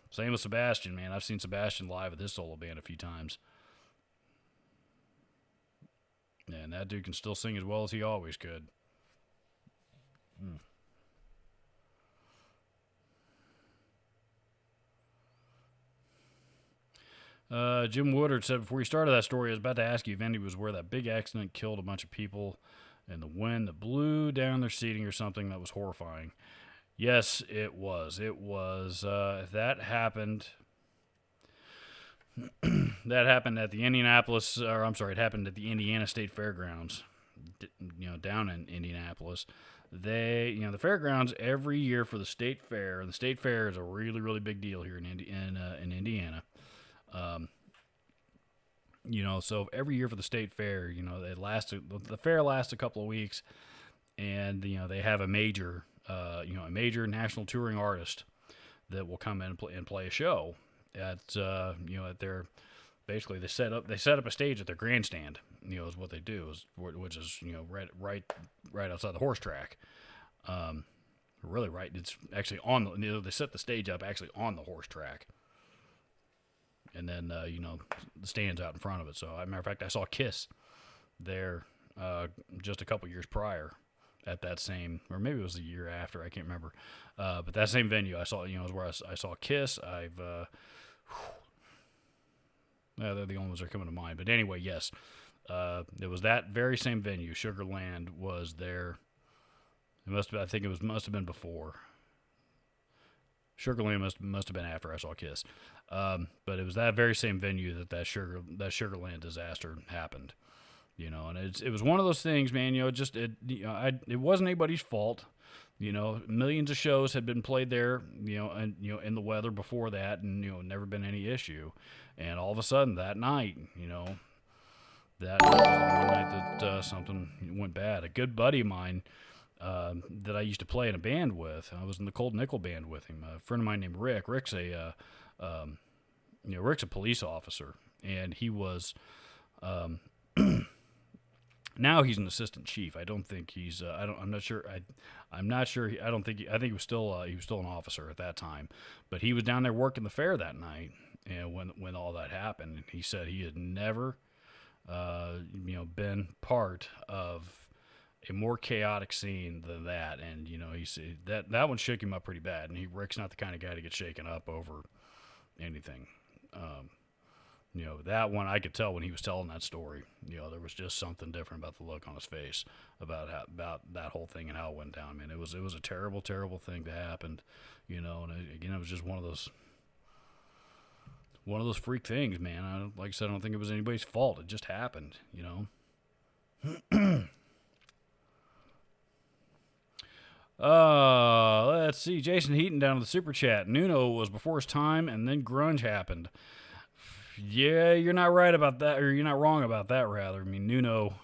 Speaker 1: Same with Sebastian, man. I've seen Sebastian live with his solo band a few times. And that dude can still sing as well as he always could. Jim Woodard said, before you started that story, I was about to ask you if Andy was where that big accident killed a bunch of people and the wind that blew down their seating or something. That was horrifying. Yes, it was. It was. That happened. That happened at the it happened at the Indiana State Fairgrounds, down in Indianapolis. The fairgrounds every year for the state fair, and the state fair is a really, really big deal here in Indiana. So every year for the state fair, the fair lasts a couple of weeks, and they have a major national touring artist that will come in and play a show at their, basically they set up a stage at their grandstand, is what they do, which is right outside the horse track. Really right, it's actually on they set the stage up actually on the horse track. And then, the stands out in front of it. So, as a matter of fact, I saw Kiss there just a couple years prior at that same, or maybe it was the year after, I can't remember. But that same venue I saw, is where I saw Kiss. They're the only ones that are coming to mind. But anyway, yes, it was that very same venue. Sugarland was there. Must have been before. Sugarland must have been after I saw Kiss, but it was that very same venue that Sugarland disaster happened, and it was one of those things, man. It wasn't anybody's fault, Millions of shows had been played there, and in the weather before that, and never been any issue, and all of a sudden that night, that was the one night that something went bad. A good buddy of mine. That I used to play in a band with. I was in the Cold Nickel band with him. A friend of mine named Rick. Rick's a police officer, and he was. Now he's an assistant chief. I don't think he's. I'm not sure. I'm not sure. I don't think. I think he was still an officer at that time. But he was down there working the fair that night, and when all that happened, and he said he had never, been part of a more chaotic scene than that, and he said that one shook him up pretty bad. And Rick's not the kind of guy to get shaken up over anything. That one I could tell when he was telling that story. There was just something different about the look on his face about that whole thing and how it went down. Man, it was a terrible, terrible thing that happened. And again, it was just one of those freak things, man. Like I said, I don't think it was anybody's fault. It just happened. Let's see. Jason Heaton down to the super chat. Nuno was before his time, and then grunge happened. Yeah, you're not right about that, or you're not wrong about that, rather. I mean, Nuno,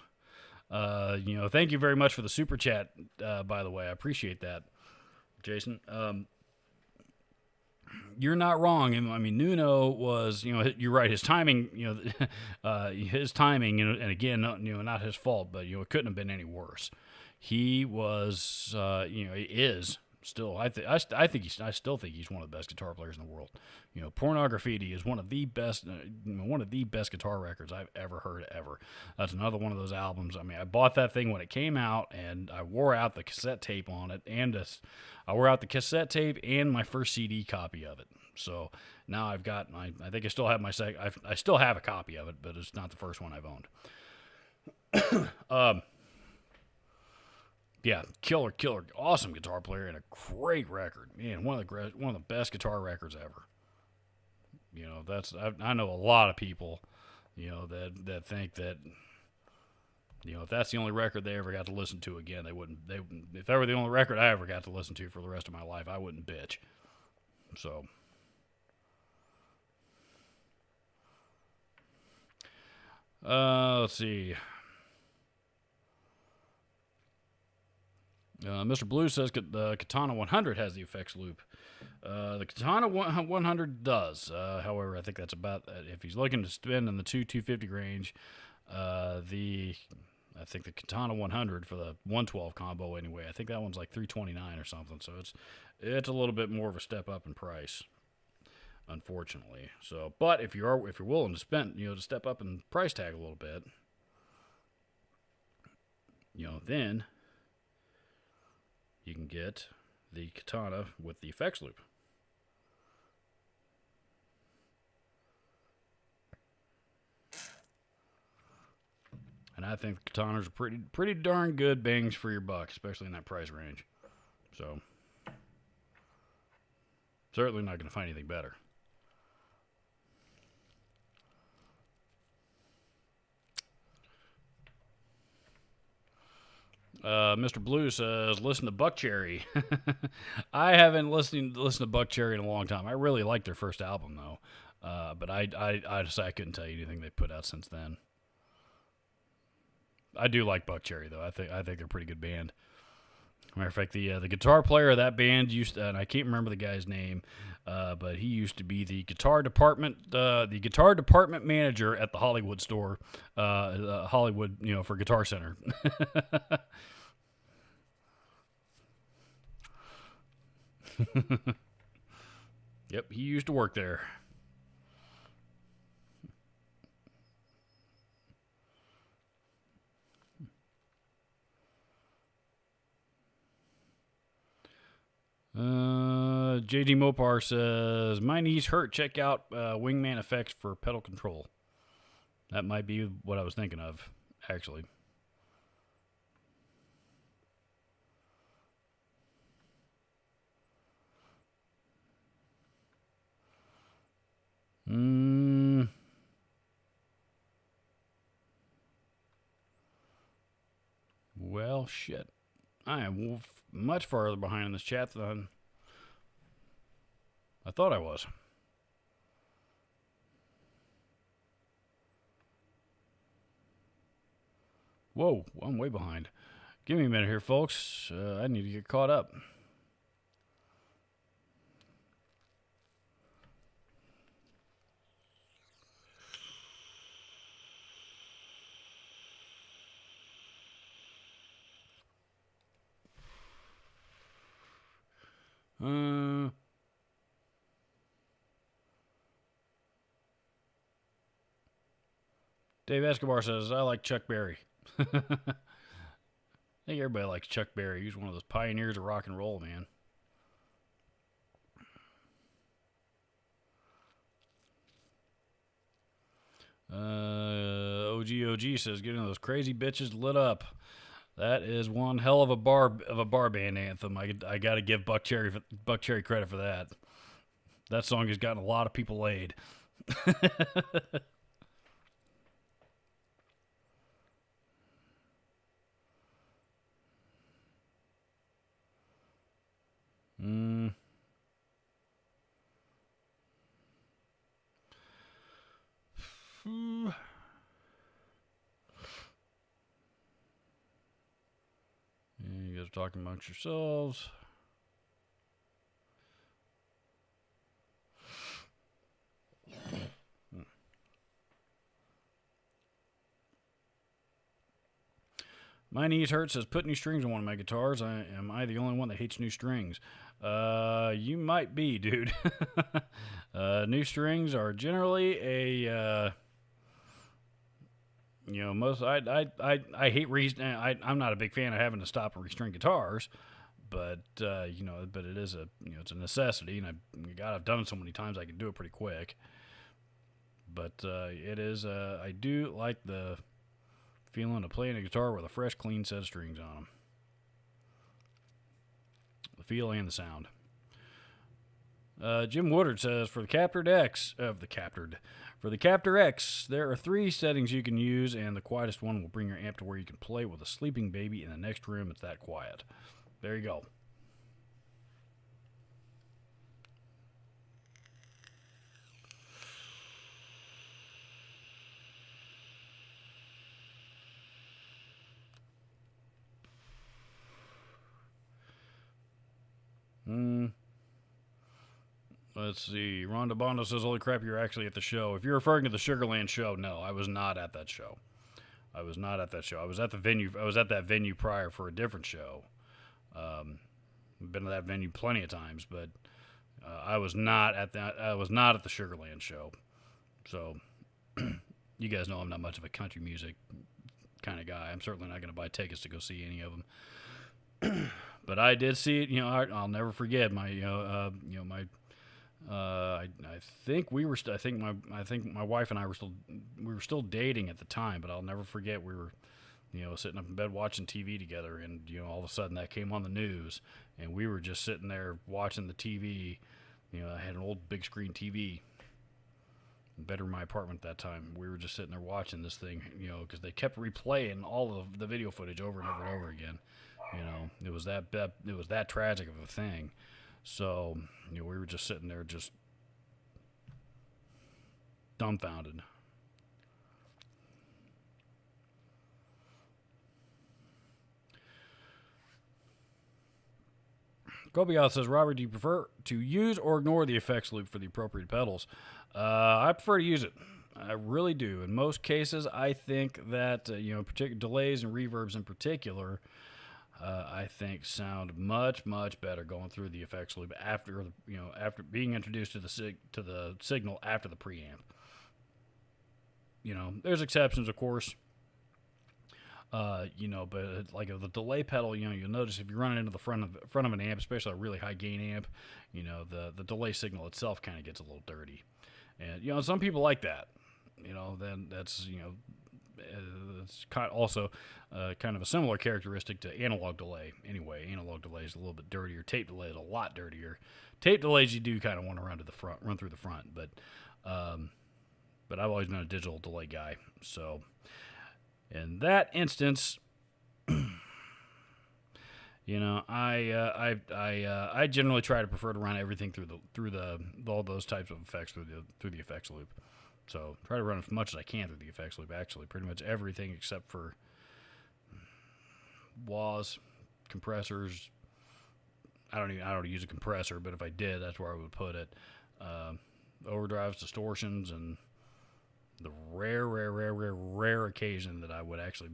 Speaker 1: thank you very much for the super chat, by the way. I appreciate that, Jason. You're not wrong. I mean, Nuno was, you're right. His timing, and again, not his fault, but, it couldn't have been any worse. He was, he is still. I still think he's one of the best guitar players in the world. Pornography is one of the best guitar records I've ever heard ever. That's another one of those albums. I mean, I bought that thing when it came out, and I wore out the cassette tape on it, and I wore out the cassette tape and my first CD copy of it. So now I've got I think I still have I still have a copy of it, but it's not the first one I've owned. Yeah, killer, awesome guitar player and a great record. Man, one of the best guitar records ever. You know, I know a lot of people, you know, that think that, you know, if that's the only record they ever got to listen to again, if that were the only record I ever got to listen to for the rest of my life, I wouldn't bitch. So, let's see. Mr. Blue says the Katana 100 has the effects loop. The Katana 100 does. However, I think that's about, if he's looking to spend in the 250 range, I think the Katana 100 for the 112 combo anyway, I think that one's like $329 or something. So it's a little bit more of a step up in price, unfortunately. So, but if you're willing to spend, you know, to step up in price tag a little bit, you know, then you can get the Katana with the effects loop. And I think the Katanas are pretty darn good bangs for your buck, especially in that price range. So, certainly not going to find anything better. Mr. Blue says, listen to Buckcherry. I haven't listened to Buckcherry in a long time. I really liked their first album, though. But I just I couldn't tell you anything they put out since then. I do like Buckcherry, though. I think they're a pretty good band. Matter of fact, the guitar player of that band and I can't remember the guy's name, but he used to be the guitar department manager at the Hollywood store, Hollywood, you know, for Guitar Center. Yep, he used to work there. JD Mopar says, my knees hurt. Check out Wingman Effects for pedal control. That might be what I was thinking of, actually. Well, shit. I am much farther behind in this chat than I thought I was. Whoa, I'm way behind. Give me a minute here, folks. I need to get caught up. Dave Escobar says, I like Chuck Berry. I think everybody likes Chuck Berry. He's one of those pioneers of rock and roll, man. OG says, getting those crazy bitches lit up. That is one hell of a bar band anthem. I got to give Buckcherry credit for that. That song has gotten a lot of people laid. You guys are talking amongst yourselves. My knees hurt says, put new strings on one of my guitars. Am I the only one that hates new strings? You might be, dude. New strings are generally a, you know, most, I hate, I'm not a big fan of having to stop and restring guitars, but, you know, but it is it's a necessity, and I've done it so many times I can do it pretty quick. But, it is, I do like the feeling of playing a guitar with a fresh, clean set of strings on them. The feel and the sound. Jim Woodard says for the Captured X of the Captured. For the Captor X, there are 3 settings you can use, and the quietest one will bring your amp to where you can play with a sleeping baby in the next room. It's that quiet. There you go. Let's see. Rhonda Bondo says, holy crap, you're actually at the show. If you're referring to the Sugarland show, no, I was not at that show. I was not at that show. I was at the venue. I was at that venue prior for a different show. I've been to that venue plenty of times, but I was not at that. I was not at the Sugarland show. So you guys know I'm not much of a country music kind of guy. I'm certainly not going to buy tickets to go see any of them. But I did see it. I'll never forget my. I think we were. I think my wife and I were still dating at the time. But I'll never forget we were, sitting up in bed watching TV together, and all of a sudden that came on the news, and we were just sitting there watching the TV. I had an old big screen TV. Better in my apartment at that time. We were just sitting there watching this thing, because they kept replaying all of the video footage over and over and over again. It was that tragic of a thing. So, we were just sitting there just dumbfounded. Kobial says, Robert, do you prefer to use or ignore the effects loop for the appropriate pedals? I prefer to use it. I really do. In most cases, I think that, particular delays and reverbs in particular, I think sound much, much better going through the effects loop after being introduced to the signal after the preamp. There's exceptions, of course. But like the delay pedal, you'll notice if you're running into the front of an amp, especially a really high gain amp, the delay signal itself kind of gets a little dirty, and some people like that. Then that's it's also kind of a similar characteristic to analog delay. Anyway, analog delay is a little bit dirtier. Tape delay is a lot dirtier. Tape delays you do kind of want to run through the front, but I've always been a digital delay guy. So in that instance, I generally try to prefer to run everything through all those types of effects through the effects loop. So try to run as much as I can through the effects loop. Actually, pretty much everything except for wahs, compressors. I don't use a compressor, but if I did, that's where I would put it. Overdrives, distortions, and the rare occasion that I would actually.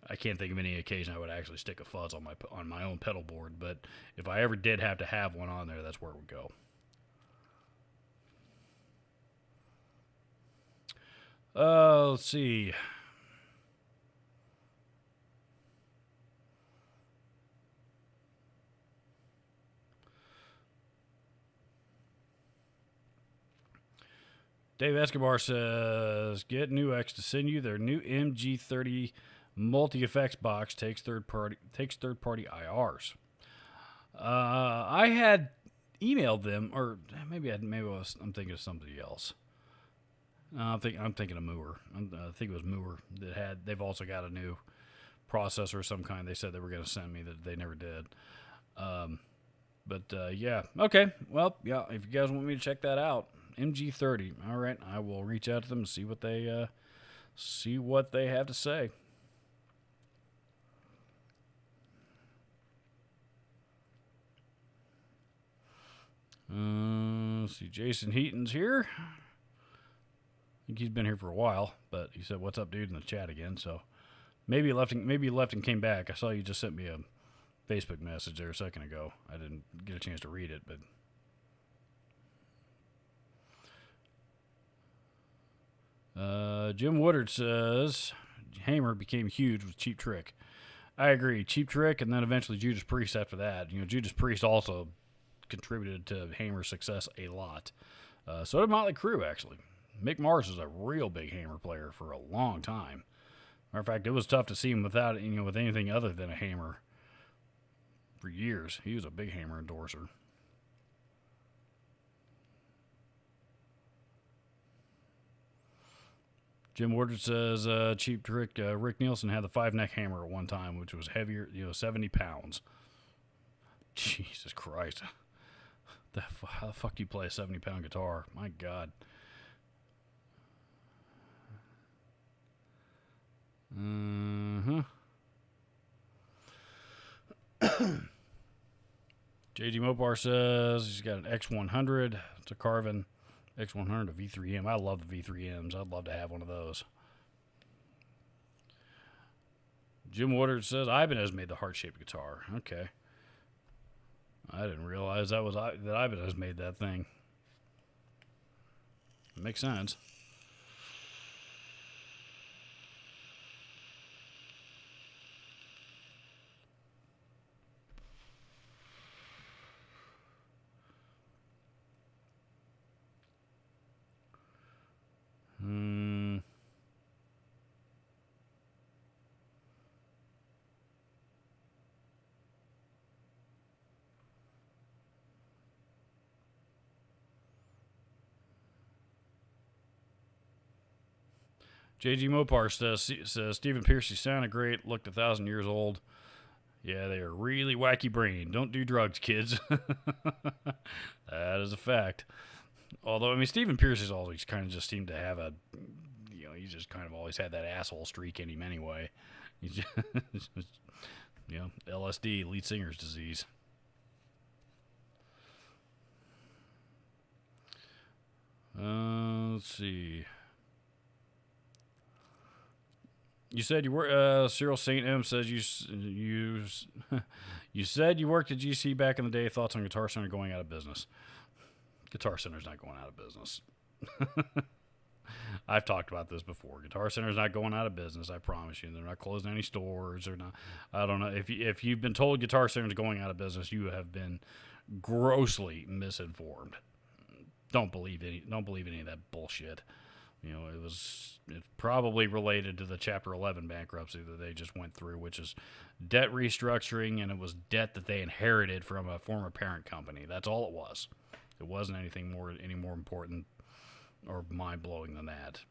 Speaker 1: I can't think of any occasion I would actually stick a fuzz on my own pedal board. But if I ever did have to have one on there, that's where it would go. Let's see. Dave Escobar says, get NuX to send you their new MG30 multi-effects box. Takes third-party IRs. I had emailed them, or maybe I'm thinking of somebody else. I'm thinking of Moore. I think it was Moore they've also got a new processor of some kind. They said they were going to send me that they never did. Yeah. Okay. Well, yeah. If you guys want me to check that out, MG30. All right. I will reach out to them and see what they have to say. Let's see. Jason Heaton's here. I think he's been here for a while, but he said, "What's up, dude?" in the chat again. So maybe he left and came back. I saw you just sent me a Facebook message there a second ago. I didn't get a chance to read it, but Jim Woodard says Hamer became huge with Cheap Trick. I agree, Cheap Trick, and then eventually Judas Priest after that. Judas Priest also contributed to Hamer's success a lot. So did Motley Crue, actually. Mick Mars was a real big Hammer player for a long time. Matter of fact, it was tough to see him without, with anything other than a Hammer for years. He was a big Hammer endorser. Jim Woodard says cheap trick. Rick Nielsen had the 5-neck hammer at one time, which was heavier, 70 pounds. Jesus Christ. How the fuck do you play a 70-pound guitar? My God. JG Mopar says he's got an X100. It's a Carvin X100, a V3M. I love the V3Ms. I'd love to have one of those. Jim Woodard says Ibanez made the heart-shaped guitar. Okay. I didn't realize that Ibanez made that thing. It makes sense. JG Mopar says Stephen Piercy sounded great, looked 1,000 years old. Yeah, they are really wacky brain. Don't do drugs, kids. That is a fact. Although, I mean, Stephen Piercy's always kind of just seemed to have a, he's just kind of always had that asshole streak in him anyway. He's just, LSD, lead singer's disease. Let's see. You said you were Cyril St. M says you said you worked at GC back in the day. Thoughts on Guitar Center going out of business? Guitar Center's not going out of business. I've talked about this before. Guitar Center's not going out of business. I promise you. They're not closing any stores. They're not. I don't know if you've been told Guitar Center's going out of business, you have been grossly misinformed. Don't believe any of that bullshit. It's probably related to the Chapter 11 bankruptcy that they just went through, which is debt restructuring, and it was debt that they inherited from a former parent company. That's all it was. It wasn't any more important or mind-blowing than that.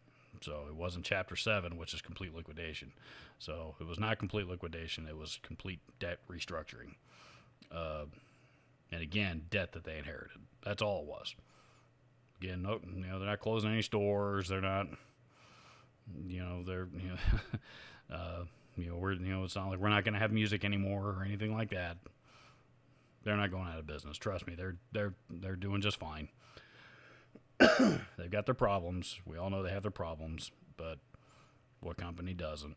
Speaker 1: So it wasn't Chapter 7, which is complete liquidation. So it was not complete liquidation. It was complete debt restructuring. And again, debt that they inherited. That's all it was. Again, they're not closing any stores. They're not, it's not like we're not going to have music anymore or anything like that. They're not going out of business. Trust me, they're doing just fine. They've got their problems. We all know they have their problems, but what company doesn't?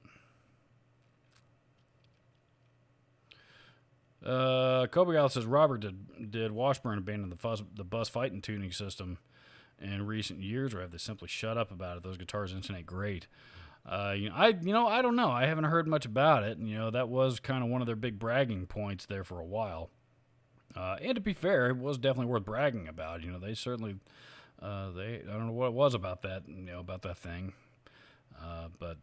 Speaker 1: Kobe Gal says Robert did Washburn abandon the bus fighting tuning system in recent years, or have they simply shut up about it? Those guitars intonate great. I don't know. I haven't heard much about it. That was kind of one of their big bragging points there for a while. And to be fair, it was definitely worth bragging about. They certainly, I don't know what it was about that, about that thing. But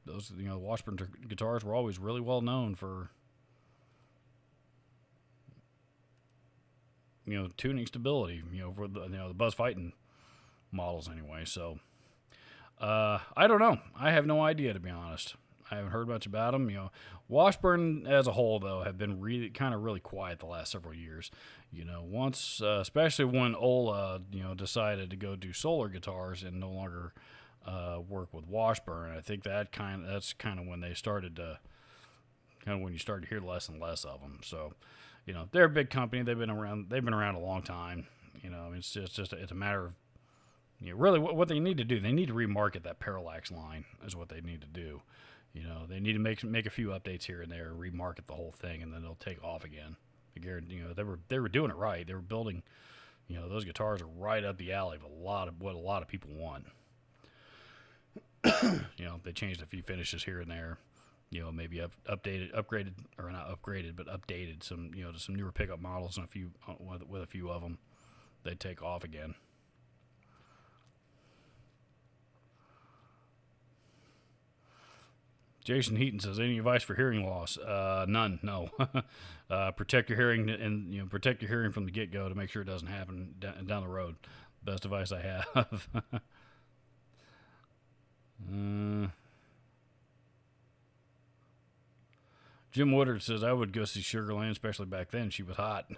Speaker 1: those Washburn guitars were always really well known for, tuning stability, for the Buzz Fighting models anyway. So, I don't know. I have no idea, to be honest. I haven't heard much about them. Washburn as a whole, though, have been really quiet the last several years. Once, especially when Ola, decided to go do solar guitars and no longer work with Washburn. I think that's kind of when they started to, when you start to hear less and less of them. So, they're a big company. They've been around a long time. It's a matter of, really what they need to do. They need to remarket that Parallax line is what they need to do. They need to make a few updates here and there, remarket the whole thing, and then they'll take off again. They were doing it right. They were building, those guitars are right up the alley of what a lot of people want. They changed a few finishes here and there. Maybe upgraded some, to some newer pickup models and with a few of them, they take off again. Jason Heaton says, any advice for hearing loss? None, no. Protect your hearing and protect your hearing from the get-go to make sure it doesn't happen down the road. Best advice I have. Jim Woodard says, I would go see Sugarland, especially back then. She was hot.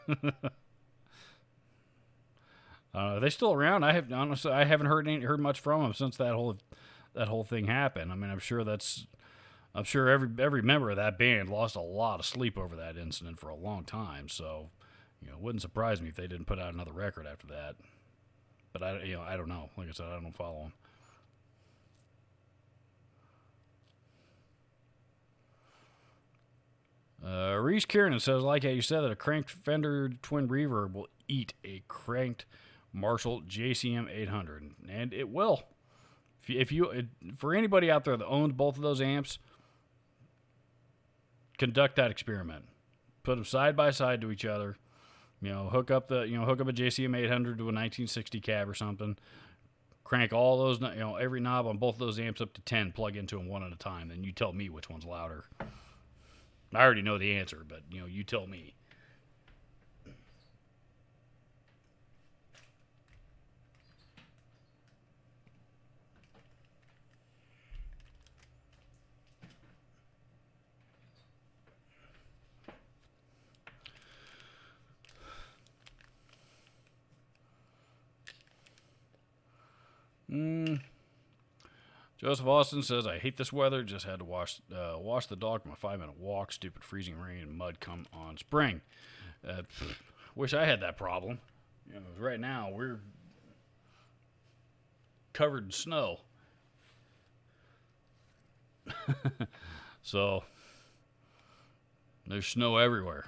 Speaker 1: Are they still around? I haven't heard much from them since that whole thing happened. I mean, I'm sure every member of that band lost a lot of sleep over that incident for a long time. So, it wouldn't surprise me if they didn't put out another record after that. But I don't know. Like I said, I don't follow them. Reese Kieran says, like how you said that a cranked Fender twin reverb will eat a cranked Marshall JCM 800, and it will. For anybody out there that owns both of those amps, conduct that experiment. Put them side by side to each other. Hook up a JCM 800 to a 1960 cab or something. Crank all those, every knob on both of those amps up to 10. Plug into them one at a time. Then you tell me which one's louder. I already know the answer, but, you tell me. Joseph Austin says, I hate this weather. Just had to wash the dog for my 5-minute walk. Stupid freezing rain and mud come on spring. Wish I had that problem. Right now we're covered in snow. So there's snow everywhere.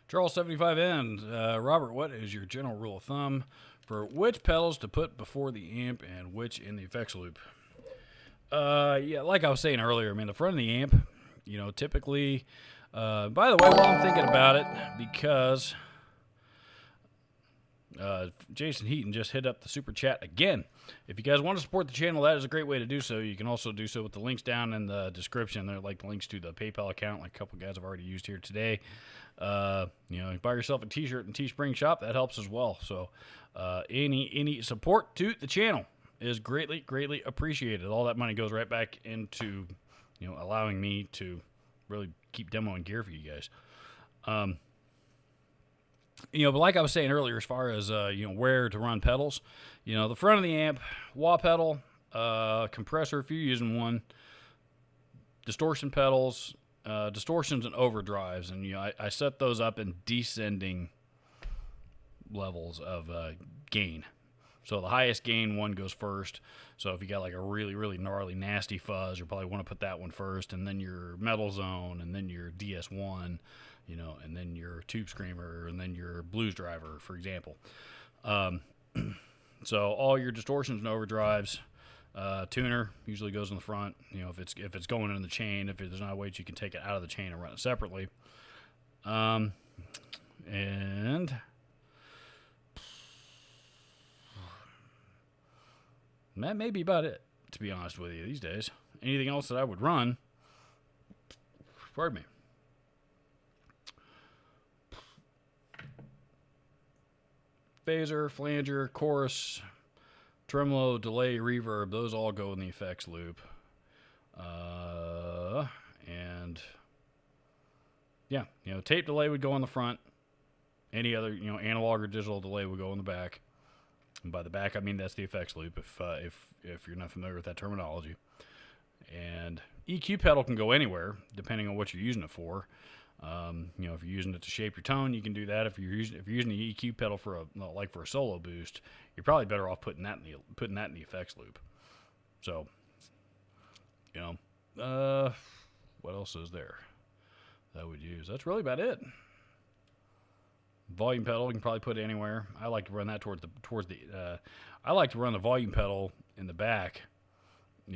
Speaker 1: Charles 75N, Robert, what is your general rule of thumb for which pedals to put before the amp and which in the effects loop? Yeah, like I was saying earlier, the front of the amp, typically, by the way, while I'm thinking about it, because Jason Heaton just hit up the super chat again. If you guys want to support the channel, that is a great way to do so. You can also do so with the links down in the description. They're like links to the PayPal account, like a couple guys have already used here today. You buy yourself a t-shirt and Teespring shop, that helps as well. So any support to the channel is greatly appreciated. All that money goes right back into allowing me to really keep demoing gear for you guys. But like I was saying earlier, as far as where to run pedals, the front of the amp, wah pedal, compressor if you're using one, distortion pedals, distortions and overdrives, and I set those up in descending levels of gain. So the highest gain one goes first. So if you got like a really gnarly nasty fuzz, you probably want to put that one first, and then your metal zone, and then your DS1, and then your tube screamer, and then your blues driver, for example. So all your distortions and overdrives. Tuner usually goes in the front. If it's going in the chain, if there's not a way that you can take it out of the chain and run it separately. And that may be about it, to be honest with you, these days. Anything else that I would run, pardon me. Phaser, flanger, chorus, tremolo, delay, reverb, those all go in the effects loop. And yeah, tape delay would go in the front. Any other, analog or digital delay would go in the back. And by the back, I mean that's the effects loop, if you're not familiar with that terminology. And EQ pedal can go anywhere, depending on what you're using it for. If you're using it to shape your tone, you can do that. If you're using the EQ pedal for a solo boost, you're probably better off putting that in the effects loop. So, what else is there that I would use? That's really about it. Volume pedal you can probably put it anywhere. I like to run that I like to run the volume pedal in the back,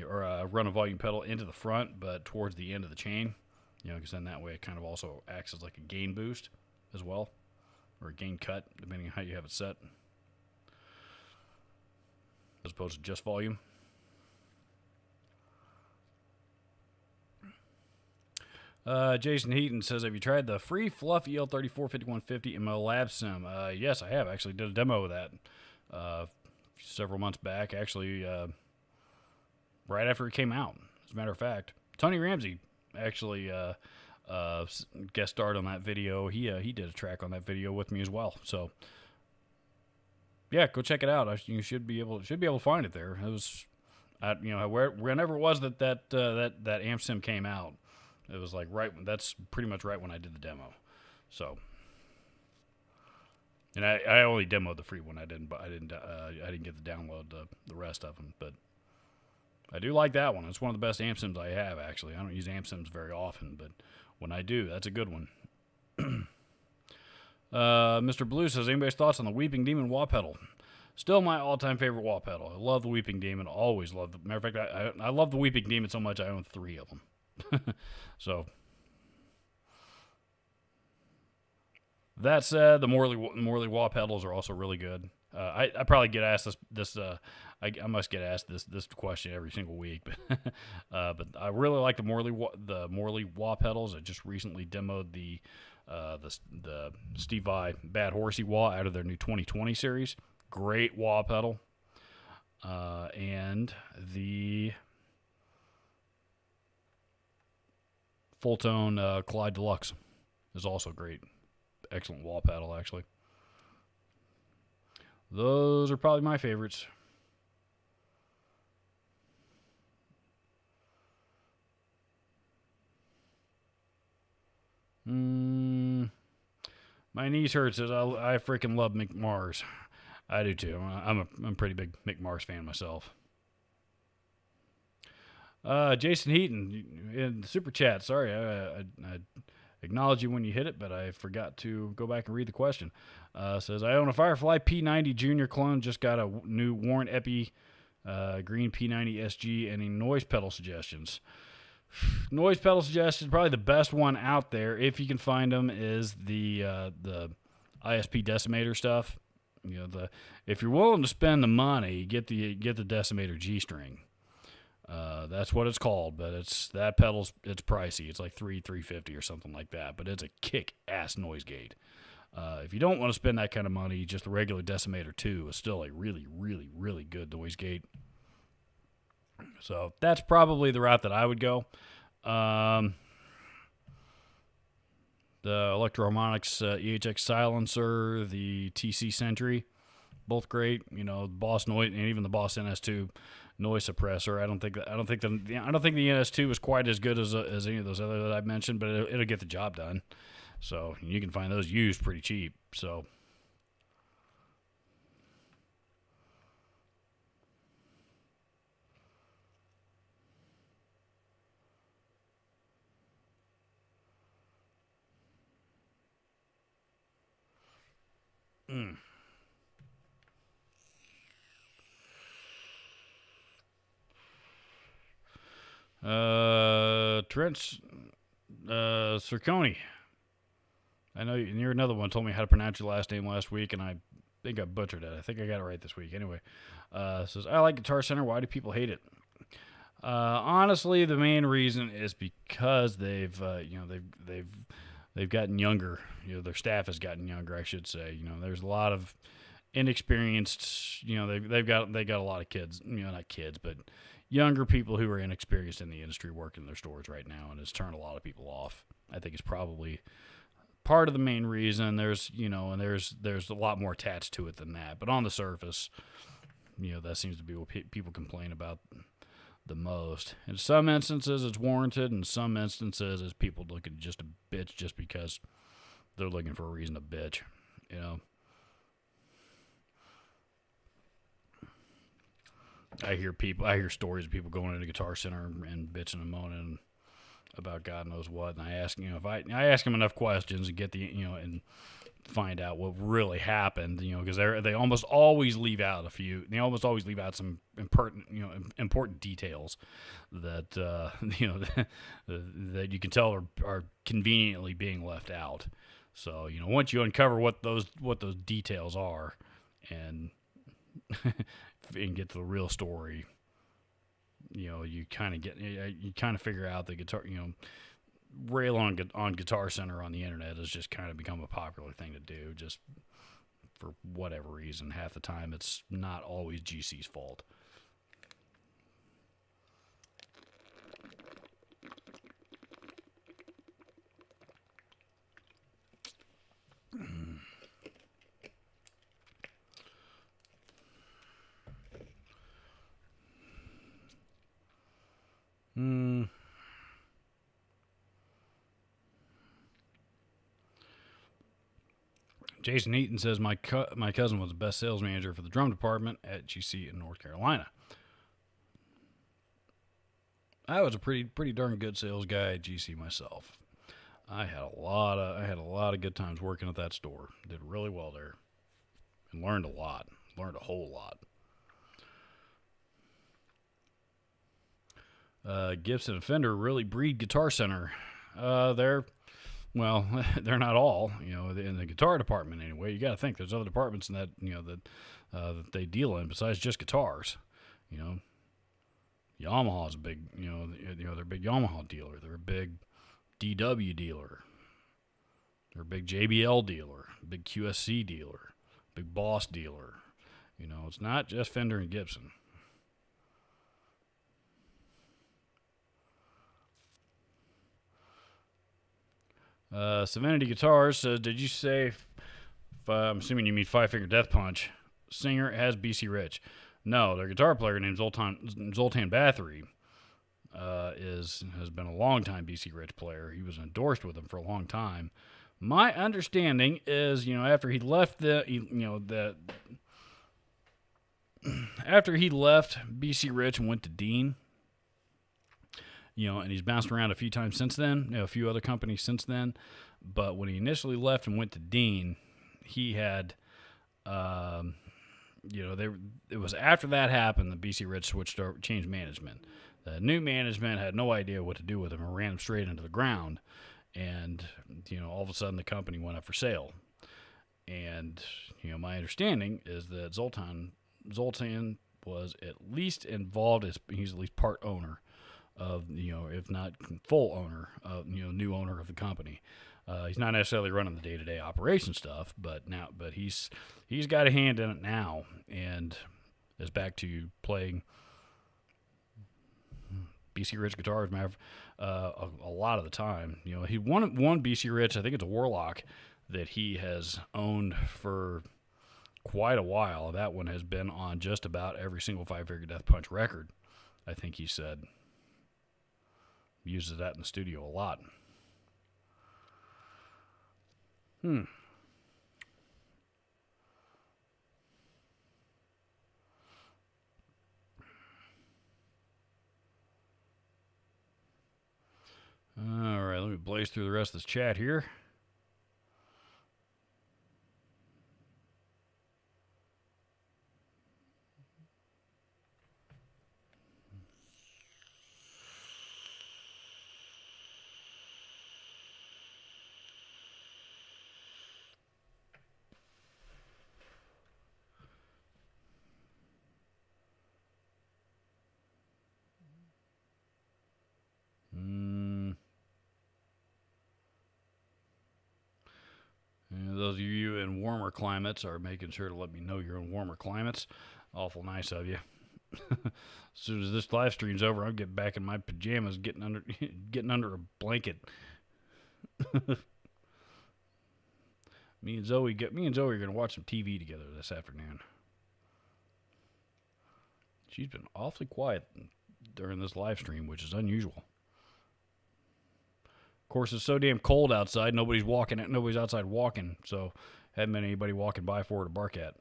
Speaker 1: or run a volume pedal into the front, but towards the end of the chain. Because then that way it kind of also acts as like a gain boost as well, or a gain cut, depending on how you have it set, as opposed to just volume. Jason Heaton says, have you tried the free fluffy EL345150 in my lab sim? Yes, I have. Actually did a demo of that several months back. Actually, right after it came out, as a matter of fact. Tony Ramsey actually guest starred on that video. He did a track on that video with me as well. So, yeah, go check it out. You should be able to find it there. It was, whenever it was that amp sim came out. It was like that's pretty much right when I did the demo. So, and I only demoed the free one. I didn't get to download the rest of them. But I do like that one. It's one of the best amp sims I have, actually. I don't use amp sims very often, but when I do, that's a good one. Mr. Blue says, anybody's thoughts on the Weeping Demon wah pedal? Still my all-time favorite wah pedal. I love the Weeping Demon. Always love the. Matter of fact, I love the Weeping Demon so much I own 3 of them. So, that said, the Morley wah pedals are also really good. I probably get asked I must get asked this question every single week, but I really like the Morley wah pedals. I just recently demoed the Steve Vai Bad Horsey wah out of their new 2020 series. Great wah pedal, and the Full Tone Clyde Deluxe is also great. Excellent wah pedal, actually. Those are probably my favorites. My niece hurts. Says I freaking love Mick Mars. I do too. I'm a pretty big Mick Mars fan myself. Jason Heaton in the super chat. Sorry, I acknowledge you when you hit it, but I forgot to go back and read the question. Says, I own a Firefly P90 Junior clone. Just got a new Warren Epi green P90 SG. Any noise pedal suggestions? Noise pedal suggestions, probably the best one out there, if you can find them, is the ISP Decimator stuff. If you're willing to spend the money, get the Decimator G string. That's what it's called, but it's pricey. It's like $350 or something like that, but it's a kick-ass noise gate. If you don't want to spend that kind of money, just the regular Decimator 2 is still a really, really, really good noise gate. So that's probably the route that I would go. The Electro-Harmonix EHX silencer, the TC Sentry, both great. Boss Noise, and even the Boss NS2 noise suppressor. I don't think the NS2 is quite as good as any of those other that I've mentioned, but it'll get the job done. So you can find those used pretty cheap. So. Trent Circoni. I know you're another one told me how to pronounce your last name last week, and I think I butchered it. I think I got it right this week. Anyway, says, I like Guitar Center. Why do people hate it? Honestly, the main reason is because they've gotten younger. Their staff has gotten younger, I should say. There's a lot of inexperienced. They got a lot of kids. Not kids, but younger people who are inexperienced in the industry working in their stores right now, and it's turned a lot of people off. I think it's probably part of the main reason. There's a lot more attached to it than that. But on the surface, that seems to be what people complain about the most. In some instances, it's warranted. In some instances, it's people looking just a bitch just because they're looking for a reason to bitch. I hear stories of people going into Guitar Center and bitching and moaning about God knows what, and I ask I ask them enough questions and get and find out what really happened, because they almost always leave out some important details that that you can tell are conveniently being left out. So once you uncover what those details are, and and get to the real story, you kind of figure out the guitar, rail on Guitar Center on the internet has just kind of become a popular thing to do, just for whatever reason. Half the time, it's not always GC's fault. Jason Eaton says, my cousin was the best sales manager for the drum department at GC in North Carolina. I was a pretty darn good sales guy at GC myself. I had a lot of good times working at that store. Did really well there, and learned a lot. Learned a whole lot. Gibson and Fender really breed Guitar Center. They're not all, in the guitar department anyway. You got to think there's other departments in that, that they deal in besides just guitars. Yamaha's a big, they're a big Yamaha dealer. They're a big DW dealer. They're a big JBL dealer, big QSC dealer, big Boss dealer. It's not just Fender and Gibson. Serenity Guitars says, did you say, I'm assuming you mean Five Finger Death Punch, singer has BC Rich? No, their guitar player named Zoltan Bathory has been a long time BC Rich player. He was endorsed with them for a long time. My understanding is, after he left after he left BC Rich and went to Dean, and he's bounced around a few times since then, a few other companies since then. But when he initially left and went to Dean, he had, it was after that happened that BC Rich changed management. The new management had no idea what to do with him and ran him straight into the ground. And, all of a sudden the company went up for sale. And, my understanding is that Zoltan was at least involved, he's at least part owner of, if not full owner of, new owner of the company. He's not necessarily running the day-to-day operation stuff, but he's got a hand in it now, and is back to playing BC Rich guitars a lot of the time. He won BC Rich, I think it's a Warlock, that he has owned for quite a while. That one has been on just about every single Five Finger Death Punch record, I think he said. Uses that in the studio a lot. All right, let me blaze through the rest of this chat here. Those of you in warmer climates are making sure to let me know you're in warmer climates. Awful nice of you. As soon as this live stream's over, I'll get back in my pajamas, getting under a blanket. Me and Zoe are gonna watch some TV together this afternoon. She's been awfully quiet during this live stream, which is unusual. Of course, it's so damn cold outside. Nobody's outside walking, so haven't been anybody walking by for her to bark at.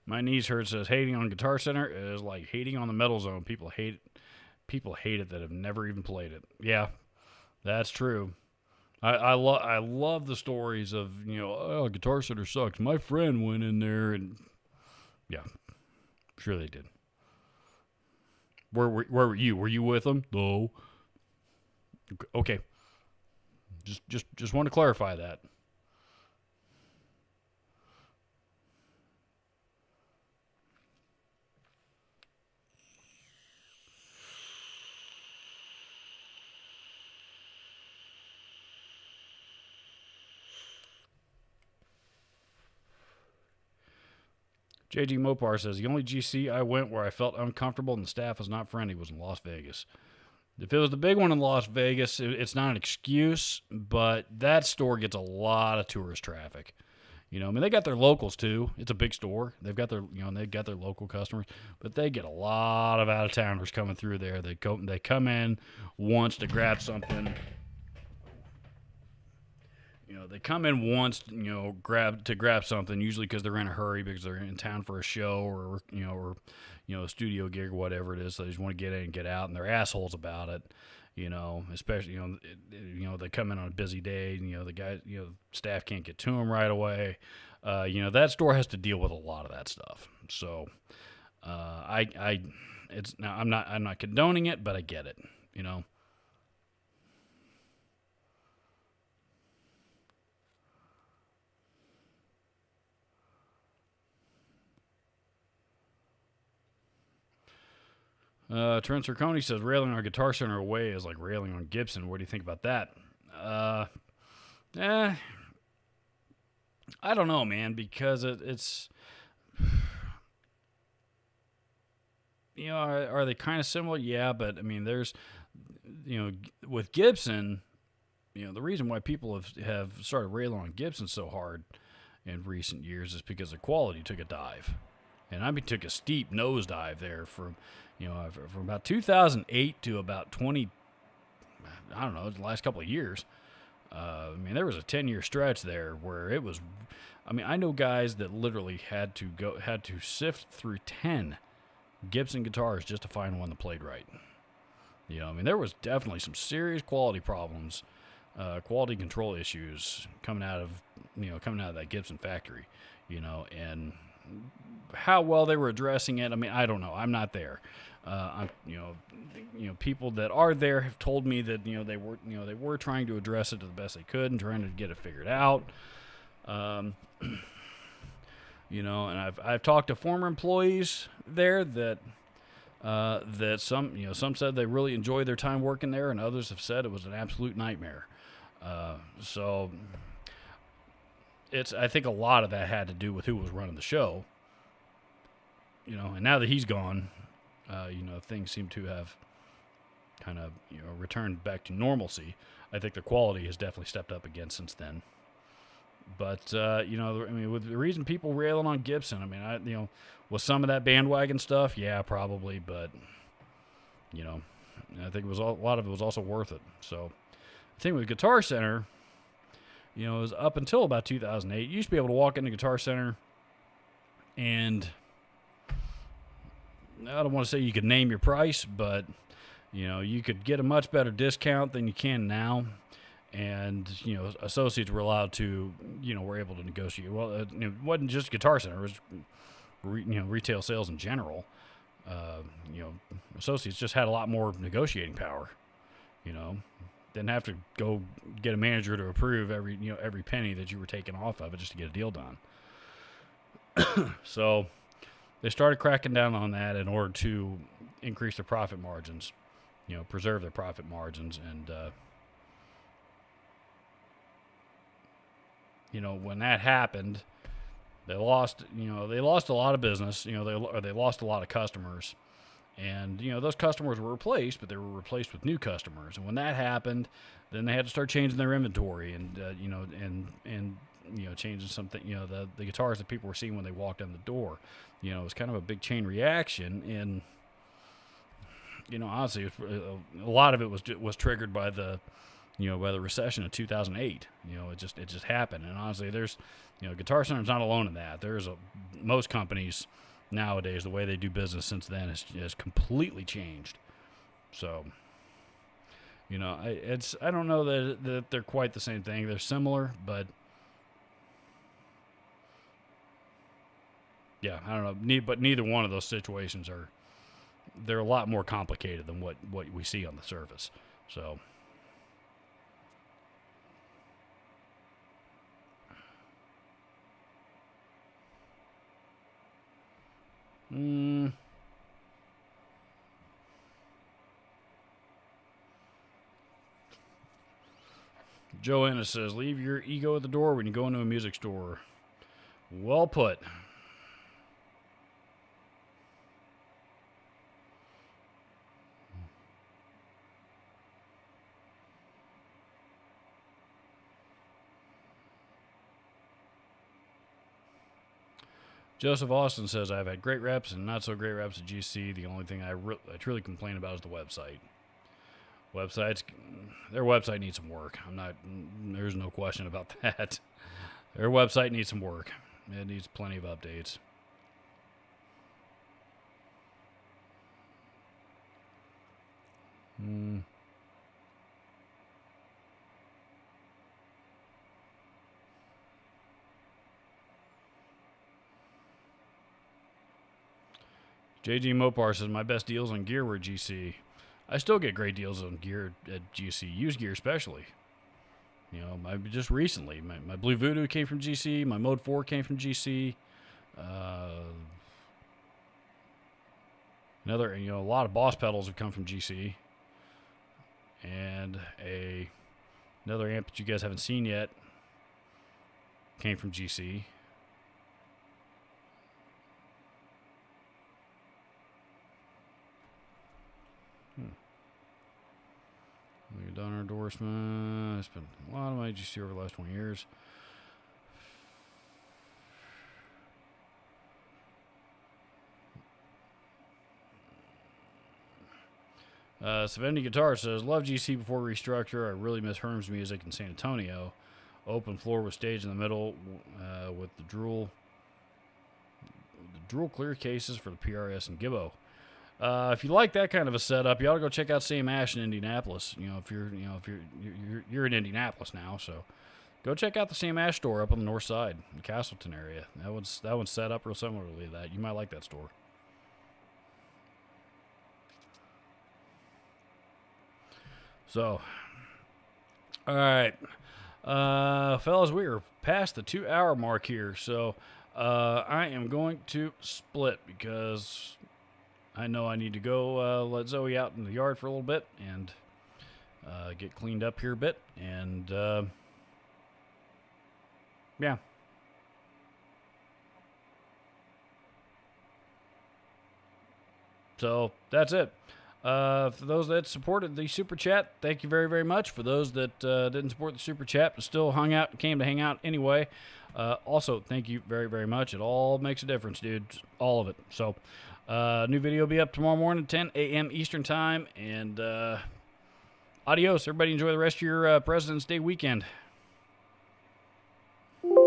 Speaker 1: My knees hurt says hating on Guitar Center is like hating on the Metal Zone. People hate it that have never even played it. Yeah, that's true. I love the stories of, oh, Guitar Center sucks. My friend went in there and, yeah, sure they did. Where were you? Were you with them? No. Okay. Just want to clarify that. JG Mopar says, the only GC I went where I felt uncomfortable and the staff was not friendly was in Las Vegas. If it was the big one in Las Vegas, it's not an excuse, but that store gets a lot of tourist traffic. You know, I mean, they got their locals too. It's a big store. They've got their, you know, they've got their local customers, but they get a lot of out of towners coming through there. They come in once to grab something. You know, they come in once, you know, grab something, usually because they're in a hurry because they're in town for a show or a studio gig or whatever it is. So they just want to get in and get out, and they're assholes about it. You know, especially they come in on a busy day. And, the guy, staff can't get to them right away. That store has to deal with a lot of that stuff. So, I'm not condoning it, but I get it. You know. Trent Cerconi says railing on Guitar Center away is like railing on Gibson. What do you think about that? I don't know, man, because it's are they kind of similar? Yeah, but I mean, there's with Gibson, the reason why people have started railing on Gibson so hard in recent years is because the quality took a dive, and I mean took a steep nosedive there from about 2008 to about 20, I don't know, the last couple of years. I mean, there was a 10-year stretch there where it was, I mean, I know guys that literally had to sift through 10 Gibson guitars just to find one that played right. I mean, there was definitely some serious quality problems, quality control issues coming out of that Gibson factory, and how well they were addressing it, I mean, I don't know. I'm not there. People that are there have told me that they were trying to address it to the best they could and trying to get it figured out. And I've talked to former employees there that some said they really enjoyed their time working there, and others have said it was an absolute nightmare. So I think a lot of that had to do with who was running the show. And now that he's gone, things seem to have kind of, returned back to normalcy. I think the quality has definitely stepped up again since then. But, I mean, with the reason people railing on Gibson, I mean, with some of that bandwagon stuff, yeah, probably, but, I think a lot of it was also worth it. So, the thing with Guitar Center, it was up until about 2008. You used to be able to walk into Guitar Center and I don't want to say you could name your price, but, you could get a much better discount than you can now. And, associates were allowed to, were able to negotiate. Well, it wasn't just Guitar Center. It was, retail sales in general. Associates just had a lot more negotiating power, Didn't have to go get a manager to approve every penny that you were taking off of it just to get a deal done. So they started cracking down on that in order to increase their profit margins, preserve their profit margins. And, when that happened, they lost a lot of business, they lost a lot of customers. And, those customers were replaced, but they were replaced with new customers. And when that happened, then they had to start changing their inventory and changing something, the guitars that people were seeing when they walked in the door. It was kind of a big chain reaction. And, honestly, a lot of it was triggered by the recession of 2008. It just happened. And honestly, there's, Guitar Center's not alone in that. Most companies nowadays, the way they do business since then has completely changed. So, I don't know that they're quite the same thing. They're similar, but yeah, I don't know. But neither one of those situations are, they're a lot more complicated than what we see on the surface. So. Joanna says, leave your ego at the door when you go into a music store. Well put. Joseph Austin says, I've had great reps and not so great reps at GC. The only thing I truly complain about is the website. Their website needs some work. There's no question about that. Their website needs some work. It needs plenty of updates. JG Mopar says, my best deals on gear were GC. I still get great deals on gear at GC, used gear especially. You know, just recently, my Blue Voodoo came from GC, my Mode 4 came from GC. A lot of Boss pedals have come from GC. And another amp that you guys haven't seen yet came from GC. We've done our endorsement. I spent a lot of my GC over the last 20 years. Seventy Guitar says, love GC before restructure. I really miss Herm's music in San Antonio. Open floor with stage in the middle with the drool clear cases for the PRS and Gibbo. If you like that kind of a setup, you ought to go check out Sam Ash in Indianapolis. If you're in Indianapolis now, so go check out the Sam Ash store up on the north side, in the Castleton area. That one's set up real similarly to that. You might like that store. So, all right, fellas, we are past the 2-hour mark here. So, I am going to split because I know I need to go let Zoe out in the yard for a little bit and get cleaned up here a bit. And, yeah. So, that's it. For those that supported the Super Chat, thank you very, very much. For those that didn't support the Super Chat but still came to hang out anyway, also, thank you very, very much. It all makes a difference, dude. All of it. So, new video will be up tomorrow morning, 10 a.m. Eastern Time. And adios. Everybody enjoy the rest of your President's Day weekend.